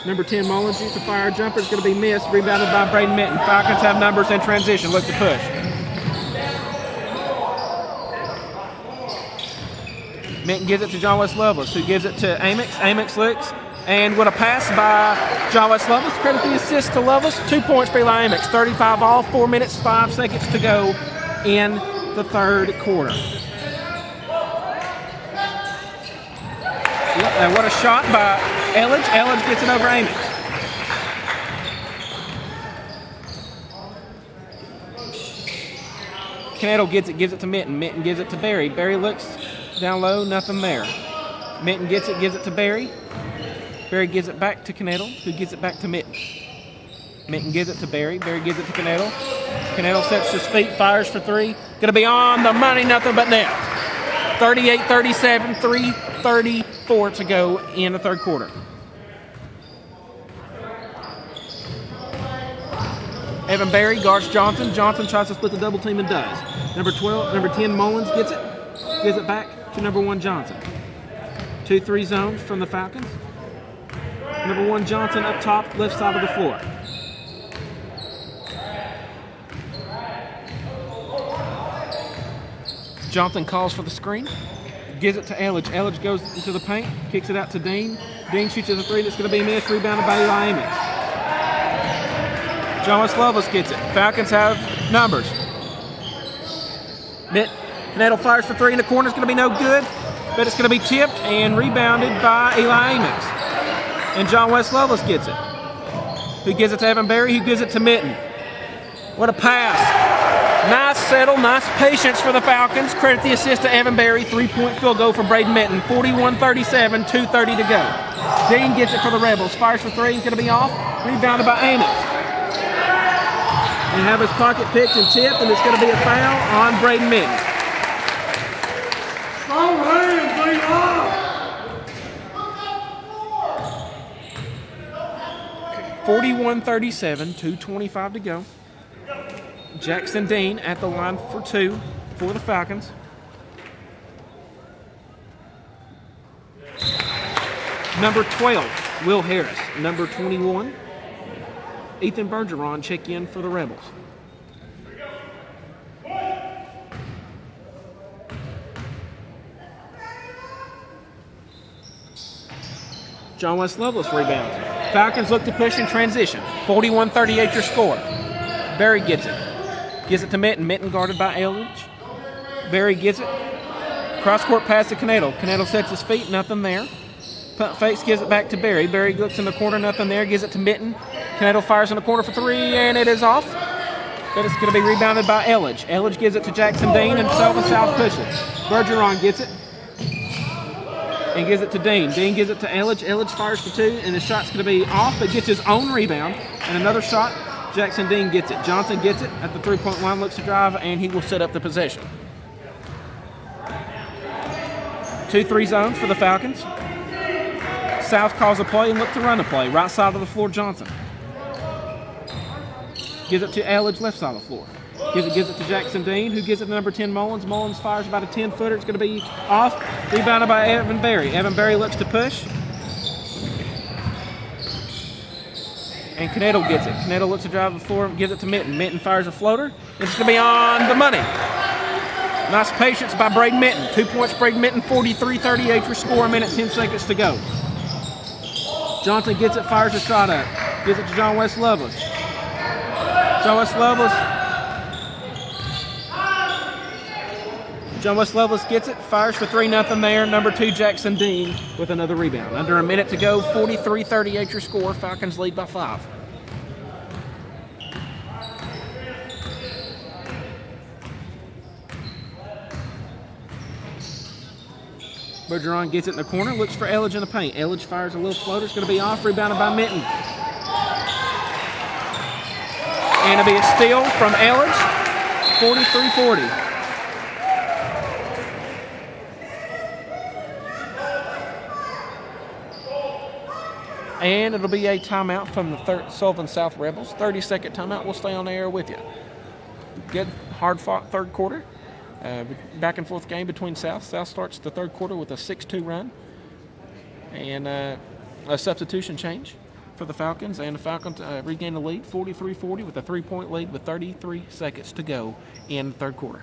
Number 10, Mullins used to fire a jumper. It's going to be missed. Rebounded by Braden Mitten. Falcons have numbers in transition. Look to push. Mitten gives it to John West Lovelace, who gives it to Amex. Amex looks, and with a pass by John West Lovelace, credit the assist to Lovelace. 2 points for Eli Amex. 35 all, 4 minutes, 5 seconds to go in the third quarter. What a shot by Elledge. Elledge gets it over Amex. Canedo gets it, gives it to Mitten. Mitten gives it to Barry. Barry looks down low, nothing there. Mitten gets it, gives it to Barry. Barry gives it back to Canedo, who gives it back to Mitten. Mitten gives it to Barry. Barry gives it to Canedo. Canedo sets his feet, fires for three. Going to be on the money, nothing but net. 38-37, 3:34 to go in the third quarter. Evan Barry guards Johnson. Johnson tries to split the double team and does. Number 10, Mullins gets it. Gives it back to number 1, Johnson. 2-3 zones from the Falcons. Number 1, Johnson up top, left side of the floor. Johnson calls for the screen. Gives it to Elledge. Elledge goes into the paint, kicks it out to Dean. Dean shoots a three that's going to be missed, rebounded by Eli Amex. John West Lovelace gets it. Falcons have numbers. Canedo fires for three in the corner. It's going to be no good, but it's going to be tipped and rebounded by Eli Amex. And John West Lovelace gets it. Who gives it to Evan Barry, who gives it to Mitten. What a pass. Nice settle, nice patience for the Falcons. Credit the assist to Evan Barry. 3-point field goal for Braden Mitten. 41-37, 2:30 to go. Dean gets it for the Rebels. Fires for three. He's going to be off. Rebounded by Amex. And have his pocket picked and tipped, and it's going to be a foul on Braden Mitten. 41-37, 2:25 to go. Jackson Dean at the line for two for the Falcons. Number 12, Will Harris. Number 21, Ethan Bergeron check in for the Rebels. John West Lovelace rebounds. Falcons look to push in transition. 41-38 your score. Barry gets it. Gives it to Mitten. Mitten guarded by Elledge. Barry gets it. Cross-court pass to Canedo. Canedo sets his feet. Nothing there. Pump fakes, gives it back to Barry. Barry looks in the corner. Nothing there. Gives it to Mitten. Canedo fires in the corner for three, and it is off. But it's going to be rebounded by Elledge. Elledge gives it to Jackson Dean, and Selva South pushes. Bergeron gets it. And gives it to Dean. Dean gives it to Elledge. Elledge fires for two, and the shot's going to be off, but gets his own rebound. And another shot. Jackson Dean gets it. Johnson gets it at the three-point line, looks to drive, and he will set up the possession. 2-3 zones for the Falcons. South calls a play and looks to run the play. Right side of the floor, Johnson. Gives it to Elledge, left side of the floor. Gives it to Jackson Dean, who gives it to number 10, Mullins. Mullins fires about a 10-footer. It's going to be off. Rebounded by Evan Barry. Evan Barry looks to push. And Canedo gets it. Canedo looks to drive the floor, gives it to Mitten. Mitten fires a floater. It's going to be on the money. Nice patience by Braden Mitten. 2 points, Braden Mitten. 43-38 your score. A minute, 10 seconds to go. Johnson gets it, fires a shot up. Gives it to John West Lovelace. John West Lovelace gets it, fires for 3-0 there. Number 2, Jackson Dean with another rebound. Under a minute to go, 43-38 your score. Falcons lead by 5. Bergeron gets it in the corner, looks for Elledge in the paint. Elledge fires a little floater, it's going to be off, rebounded by Mitten. And it'll be a steal from Elledge, 43-40. And it'll be a timeout from the Sullivan South Rebels. 30-second timeout. We'll stay on the air with you. Good, hard-fought third quarter. Back and forth game between South. South starts the third quarter with a 6-2 run. And a substitution change for the Falcons. And the Falcons regain the lead, 43-40, with a 3-point lead with 33 seconds to go in the third quarter.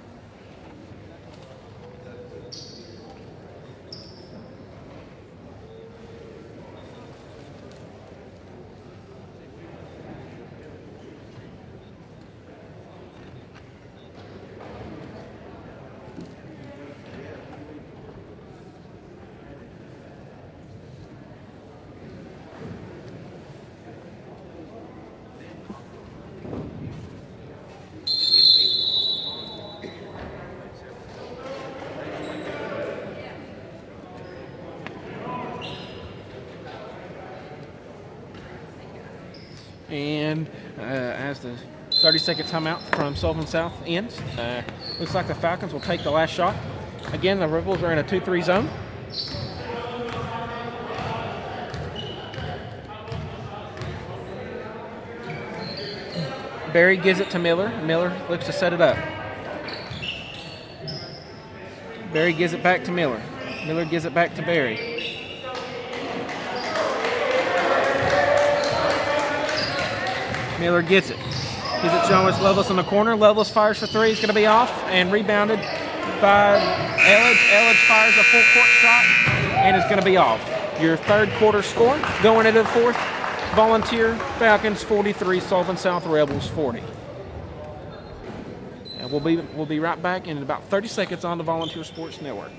And as the 30-second timeout from Sullivan South ends, looks like the Falcons will take the last shot. Again, the Rebels are in a 2-3 zone. Barry gives it to Miller. Miller looks to set it up. Barry gives it back to Miller. Miller gives it back to Barry. Miller gets it. Gives it to John West Lovelace in the corner. Lovelace fires for three. It's going to be off and rebounded by Elledge. Elledge fires a full court shot and it's going to be off. Your third quarter score going into the fourth. Volunteer Falcons 43, Sullivan South Rebels 40. And we'll be right back in about 30 seconds on the Volunteer Sports Network.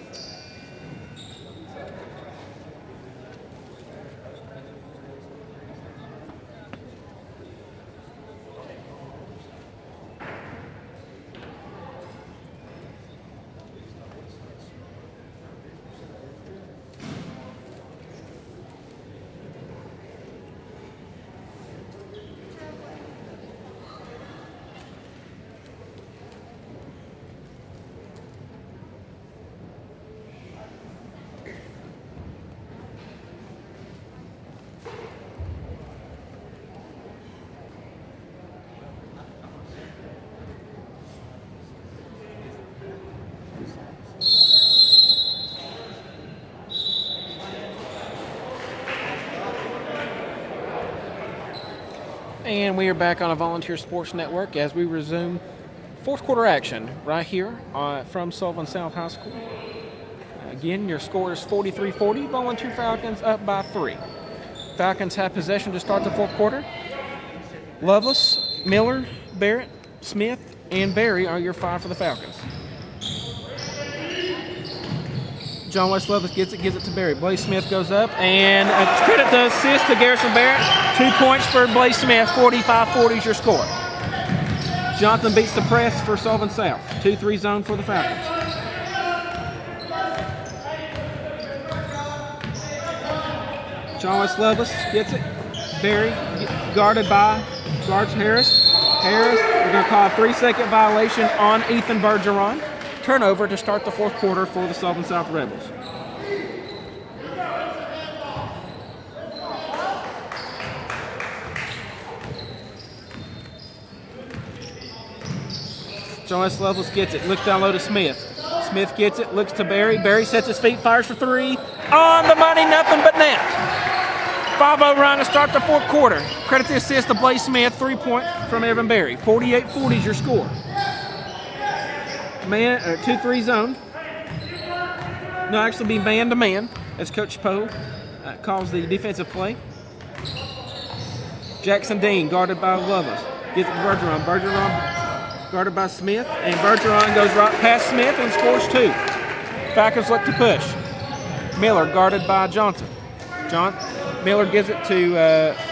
And we are back on a Volunteer Sports Network as we resume fourth quarter action right here from Sullivan South High School. Again, your score is 43-40. Volunteer Falcons up by 3. Falcons have possession to start the fourth quarter. Lovelace, Miller, Barrett, Smith, and Barry are your 5 for the Falcons. John West Lovelace gets it, gives it to Barry. Blaze Smith goes up, and a credit to assist to Garrison Barrett. 2 points for Blaze Smith, 45-40 is your score. Jonathan beats the press for Sullivan South. 2-3 zone for the Falcons. John West Lovelace gets it. Barry guards Harris. Harris, we're going to call a 3-second violation on Ethan Bergeron. Turnover to start the fourth quarter for the Sullivan South Rebels. John S. Lovelace gets it. Looks down low to Smith. Smith gets it. Looks to Barry. Barry sets his feet. Fires for 3. On the money. Nothing but net. 5-0 run to start the fourth quarter. Credit the assist to Blaze Smith. 3-point from Evan Barry. 48-40 is your score. 2-3 zone. No, actually be man-to-man as Coach Poe calls the defensive play. Jackson Dean guarded by Lovelace. Gets it to Bergeron. Bergeron guarded by Smith. And Bergeron goes right past Smith and scores 2. Falcons look to push. Miller guarded by Johnson. Miller gives it to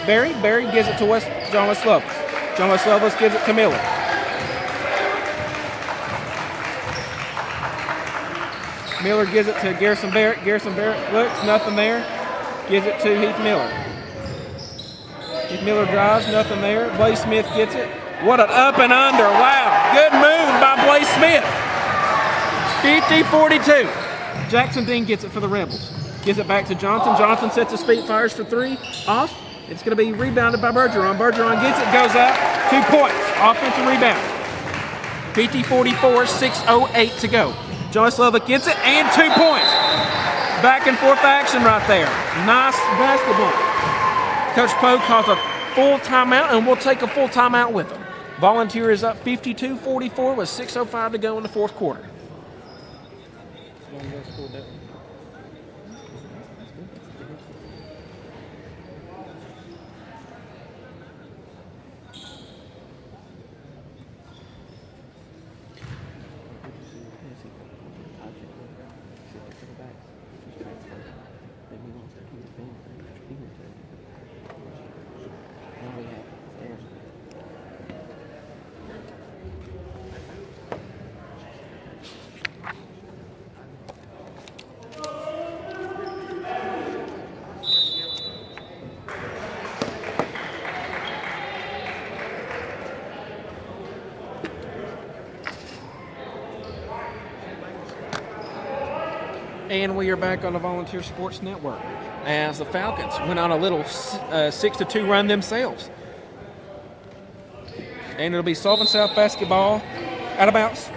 Barry. Barry gives it to John West Lovelace. John West Lovelace gives it to Miller. Miller gives it to Garrison Barrett. Garrison Barrett looks, nothing there. Gives it to Heath Miller. Heath Miller drives, nothing there. Blaze Smith gets it. What an up and under. Wow. Good move by Blaze Smith. 50-42. Jackson Dean gets it for the Rebels. Gives it back to Johnson. Johnson sets his feet, fires for three. Off. It's going to be rebounded by Bergeron. Bergeron gets it, goes up. 2 points. Offensive rebound. 50-44, 6:08 to go. Joyce Lovick gets it, and 2 points. Back and forth action right there. Nice basketball. Coach Poe calls a full timeout, and we'll take a full timeout with him. Volunteer is up 52-44 with 6:05 to go in the fourth quarter. And we are back on the Volunteer Sports Network as the Falcons went on a little 6-2 run themselves. And it'll be Sullivan South basketball out of bounds.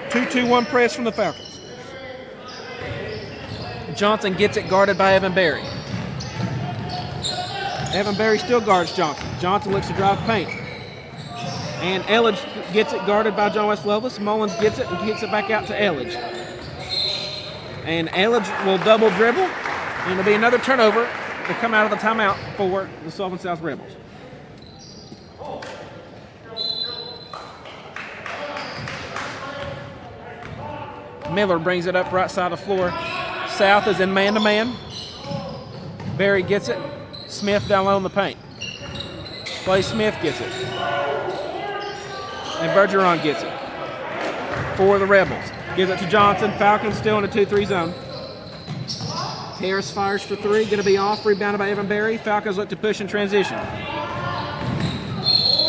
2-2-1 press from the Falcons. Johnson gets it guarded by Evan Berry. Evan Berry still guards Johnson. Johnson looks to drive paint. And Elledge gets it guarded by John West Lovelace. Mullins gets it and kicks it back out to Elledge. And Elledge will double dribble, and it'll be another turnover to come out of the timeout for the Sullivan South Rebels. Miller brings it up right side of the floor. South is in man-to-man. Berry gets it. Smith down low in the paint. Blaze Smith gets it. And Bergeron gets it for the Rebels. Gives it to Johnson. Falcons still in a 2-3 zone. Harris fires for three. Going to be off. Rebounded by Evan Berry. Falcons look to push in transition.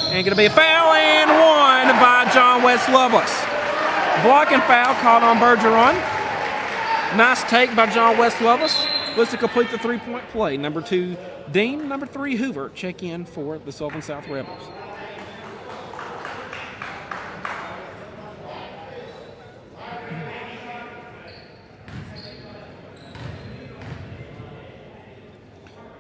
And going to be a foul and one by John West Lovelace. Blocking foul called on Bergeron. Nice take by John West Lovelace. Looks to complete the three-point play. Number 2, Dean. Number 3, Hoover. Check in for the Sullivan South Rebels.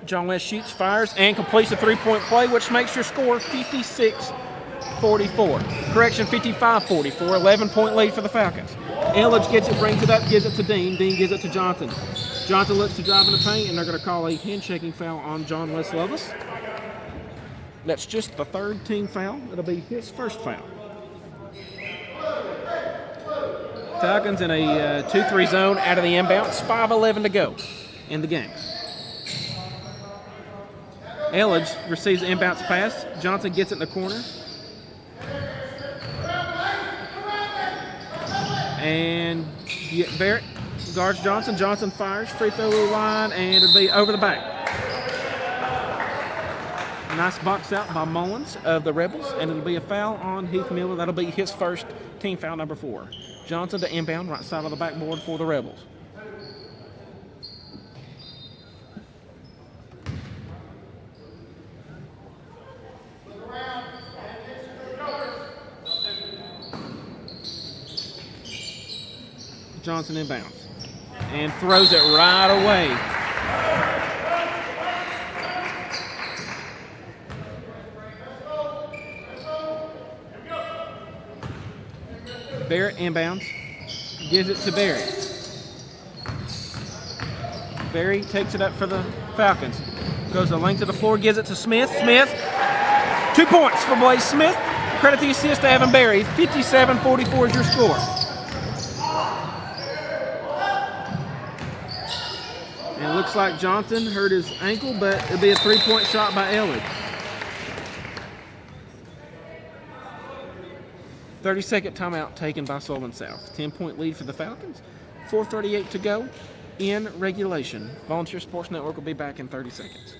John West shoots, fires, and completes the three-point play, which makes your score 56-44. Correction, 55-44. 11-point lead for the Falcons. Elledge gets it, brings it up, gives it to Dean. Dean gives it to Johnson. Johnson looks to drive in the paint, and they're going to call a handshaking foul on John West Lovelace. That's just the third team foul. It'll be his first foul. Falcons in a 2-3 zone out of the inbounds. 5:11 to go in the game. Elledge receives the inbounds pass. Johnson gets it in the corner. And Barrett guards Johnson. Johnson fires, free throw line, and it'll be over the back. Nice box out by Mullins of the Rebels, and it'll be a foul on Heath Miller. That'll be his first team foul, number 4. Johnson to inbound, right side of the backboard for the Rebels. Johnson inbounds and throws it right away. Barrett inbounds, gives it to Berry. Berry takes it up for the Falcons. Goes the length of the floor, gives it to Smith. Smith, 2 points for Blaze Smith. Credit the assist to Evan Berry. 57-44 is your score. And it looks like Johnson hurt his ankle, but it'll be a 3-point shot by Elledge. 30-second timeout taken by Sullivan South. 10-point lead for the Falcons. 4:38 to go in regulation. Volunteer Sports Network will be back in 30 seconds.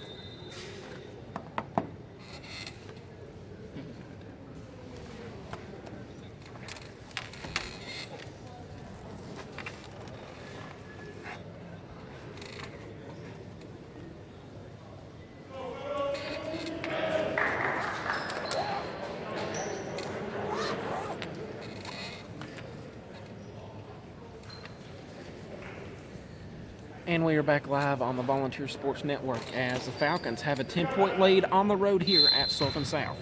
And we are back live on the Volunteer Sports Network as the Falcons have a 10-point lead on the road here at Sullivan South.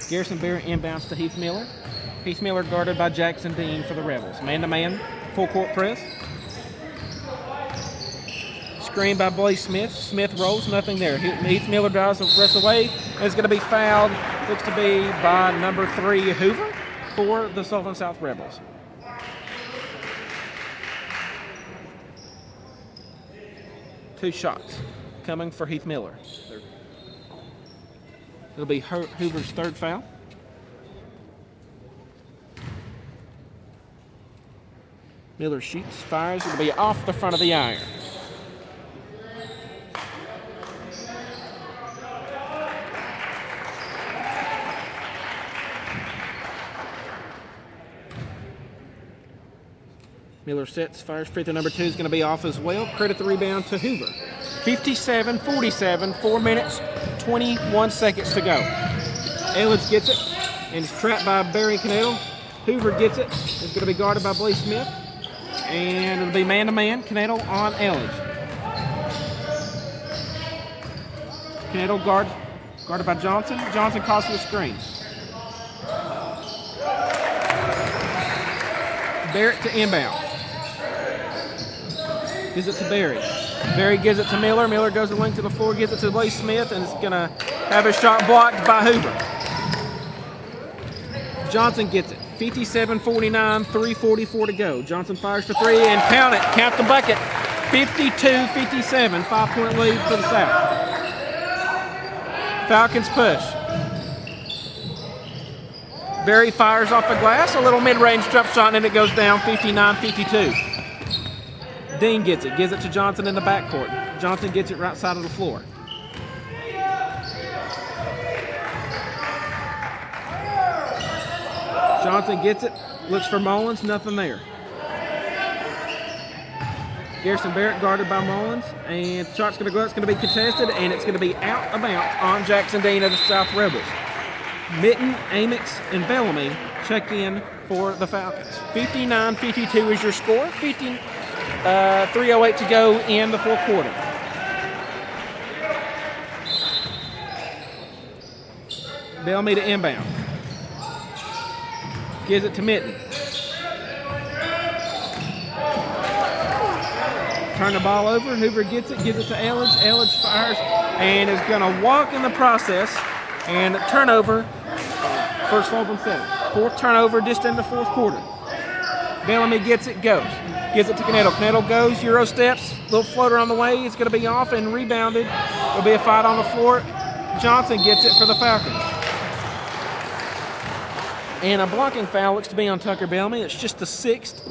Garrison Barrett inbounds to Heath Miller. Heath Miller guarded by Jackson Dean for the Rebels. Man-to-man, full court press. Screen by Blaze Smith. Smith rolls, nothing there. Heath Miller drives the rest away. It's going to be fouled, looks to be by number 3, Hoover, for the Sullivan South Rebels. Two shots coming for Heath Miller. It'll be Hoover's third foul. Miller shoots, fires. It'll be off the front of the iron. Miller sets, fires. Free throw number 2 is going to be off as well. Credit the rebound to Hoover. 57-47, 4 minutes, 21 seconds to go. Elledge gets it, and it's trapped by Barry Canettle. Hoover gets it. It's going to be guarded by Blaze Smith. And it'll be man-to-man. Canettle on Elledge. Canettle guarded by Johnson. Johnson calls for the screen. Barrett to inbound. Gives it to Barry. Barry gives it to Miller. Miller goes the length to the floor, gives it to Blaze Smith, and is going to have a shot blocked by Hoover. Johnson gets it. 57-49, 3:44 to go. Johnson fires for 3 and count it. Count the bucket. 52-57, 5-point lead for the South. Falcons push. Barry fires off the glass, a little mid-range jump shot, and it goes down 59-52. Dean gets it, gives it to Johnson in the backcourt. Johnson gets it right side of the floor. Johnson gets it, looks for Mullins, nothing there. Garrison Barrett guarded by Mullins, and shot's going to go, it's going to be contested, and it's going to be out of bounds on Jackson Dean of the South Rebels. Mitten, Amix, and Bellamy check in for the Falcons. 59-52 is your score. 3:08 to go in the fourth quarter. Bellamy to inbound. Gives it to Mitten. Turn the ball over. Hoover gets it, gives it to Elledge. Elledge fires and is going to walk in the process. And turnover for Sullivan South. Fourth turnover just in the fourth quarter. Bellamy gets it, goes. Gives it to Canettle. Canettle goes, Euro steps, little floater on the way. It's going to be off and rebounded. There'll be a fight on the floor. Johnson gets it for the Falcons. And a blocking foul looks to be on Tucker Bellamy. It's just the 6th.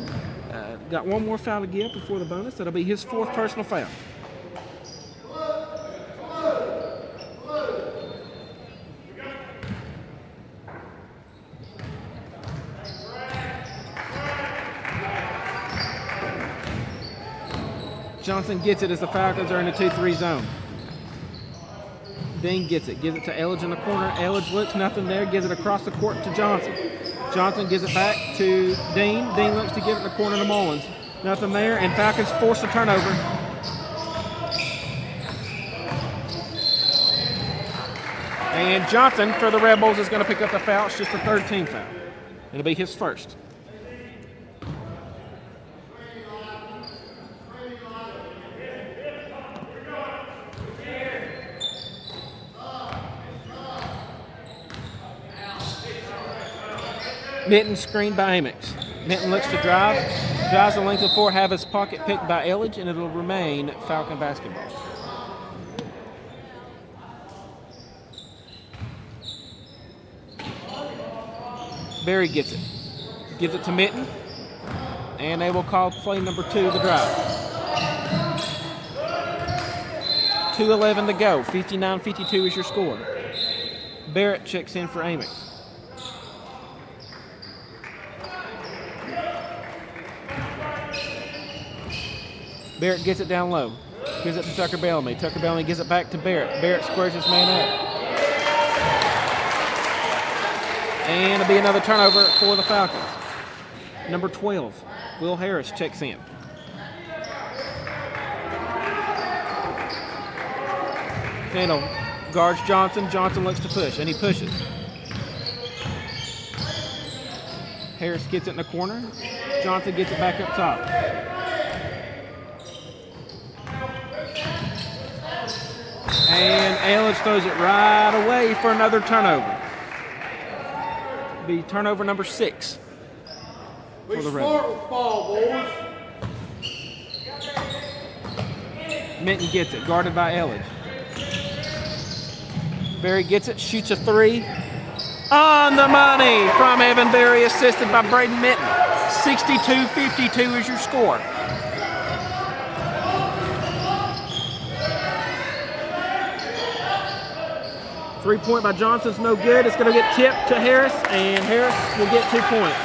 Got one more foul to give before the bonus. That'll be his 4th personal foul. Johnson gets it as the Falcons are in the 2-3 zone. Dean gets it, gives it to Elledge in the corner. Elledge looks, nothing there, gives it across the court to Johnson. Johnson gives it back to Dean. Dean looks to give it in the corner to Mullins. Nothing there, and Falcons force a turnover. And Johnson for the Rebels is going to pick up the foul. It's just the 3rd team foul. It'll be his first. Mitten screened by Amix. Mitten looks to drive, drives the length of the floor, have his pocket picked by Elledge, and it'll remain Falcon basketball. Barry gets it. Gives it to Mitten, and they will call play number 2, the drive. 2:11 to go. 59-52 is your score. Barrett checks in for Amix. Barrett gets it down low. Gives it to Tucker Bellamy. Tucker Bellamy gives it back to Barrett. Barrett squares his man up. And it'll be another turnover for the Falcons. Number 12, Will Harris checks in. Fennell guards Johnson. Johnson looks to push, and he pushes. Harris gets it in the corner. Johnson gets it back up top. And Elledge throws it right away for another turnover. Be turnover number 6 for the Rebels. Smart with the ball, boys. Minton gets it, guarded by Elledge. Berry gets it, shoots a 3. On the money from Evan Berry, assisted by Braden Minton. 62-52 is your score. Three-point by Johnson's no good. It's going to get tipped to Harris, and Harris will get 2 points.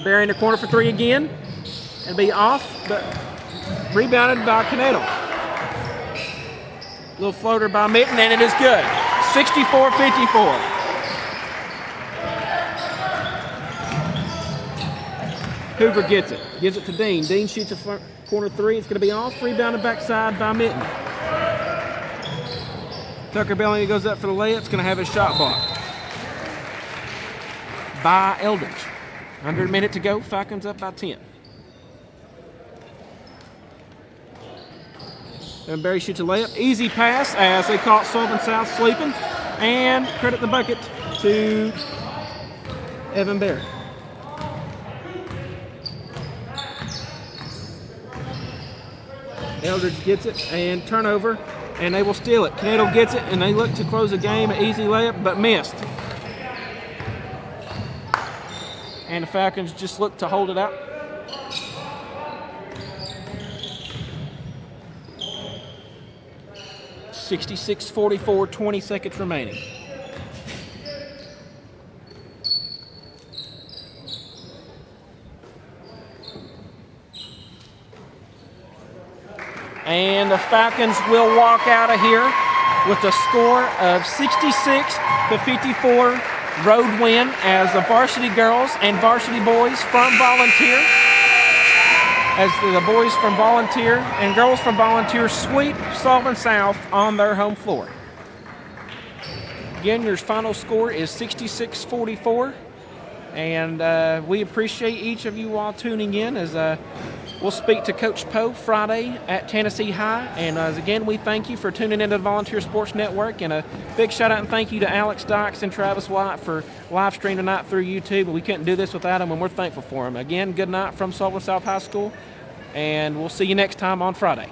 Berry in the corner for 3 again. And be off, but rebounded by Canado. Little floater by Minton, and it is good. 64-54. Hoover gets it. Gives it to Dean. Dean shoots a corner 3. It's going to be off. Rebounded backside by Minton. Tucker Bellamy goes up for the layup. It's going to have his shot blocked by Eldridge. Under a minute to go. Falcons up by 10. And Berry shoots a layup. Easy pass as they caught Sullivan South sleeping. And credit the bucket to Evan Berry. Eldridge gets it and turnover, and they will steal it. Canado gets it, and they look to close the game. An easy layup, but missed. And the Falcons just look to hold it out. (66-44), 20 seconds remaining. And the Falcons will walk out of here with a score of 66-54 road win as the varsity girls and varsity boys from Volunteer, as the boys from Volunteer and girls from Volunteer sweep Sullivan South on their home floor. Again, your final score is 66-44. And we appreciate each of you all tuning in as we'll speak to Coach Poe Friday at Tennessee High. And again, we thank you for tuning into the Volunteer Sports Network. And a big shout out and thank you to Alex Dykes and Travis White for live streaming tonight through YouTube. We couldn't do this without them, and we're thankful for them. Again, good night from Sullivan South High School, and we'll see you next time on Friday.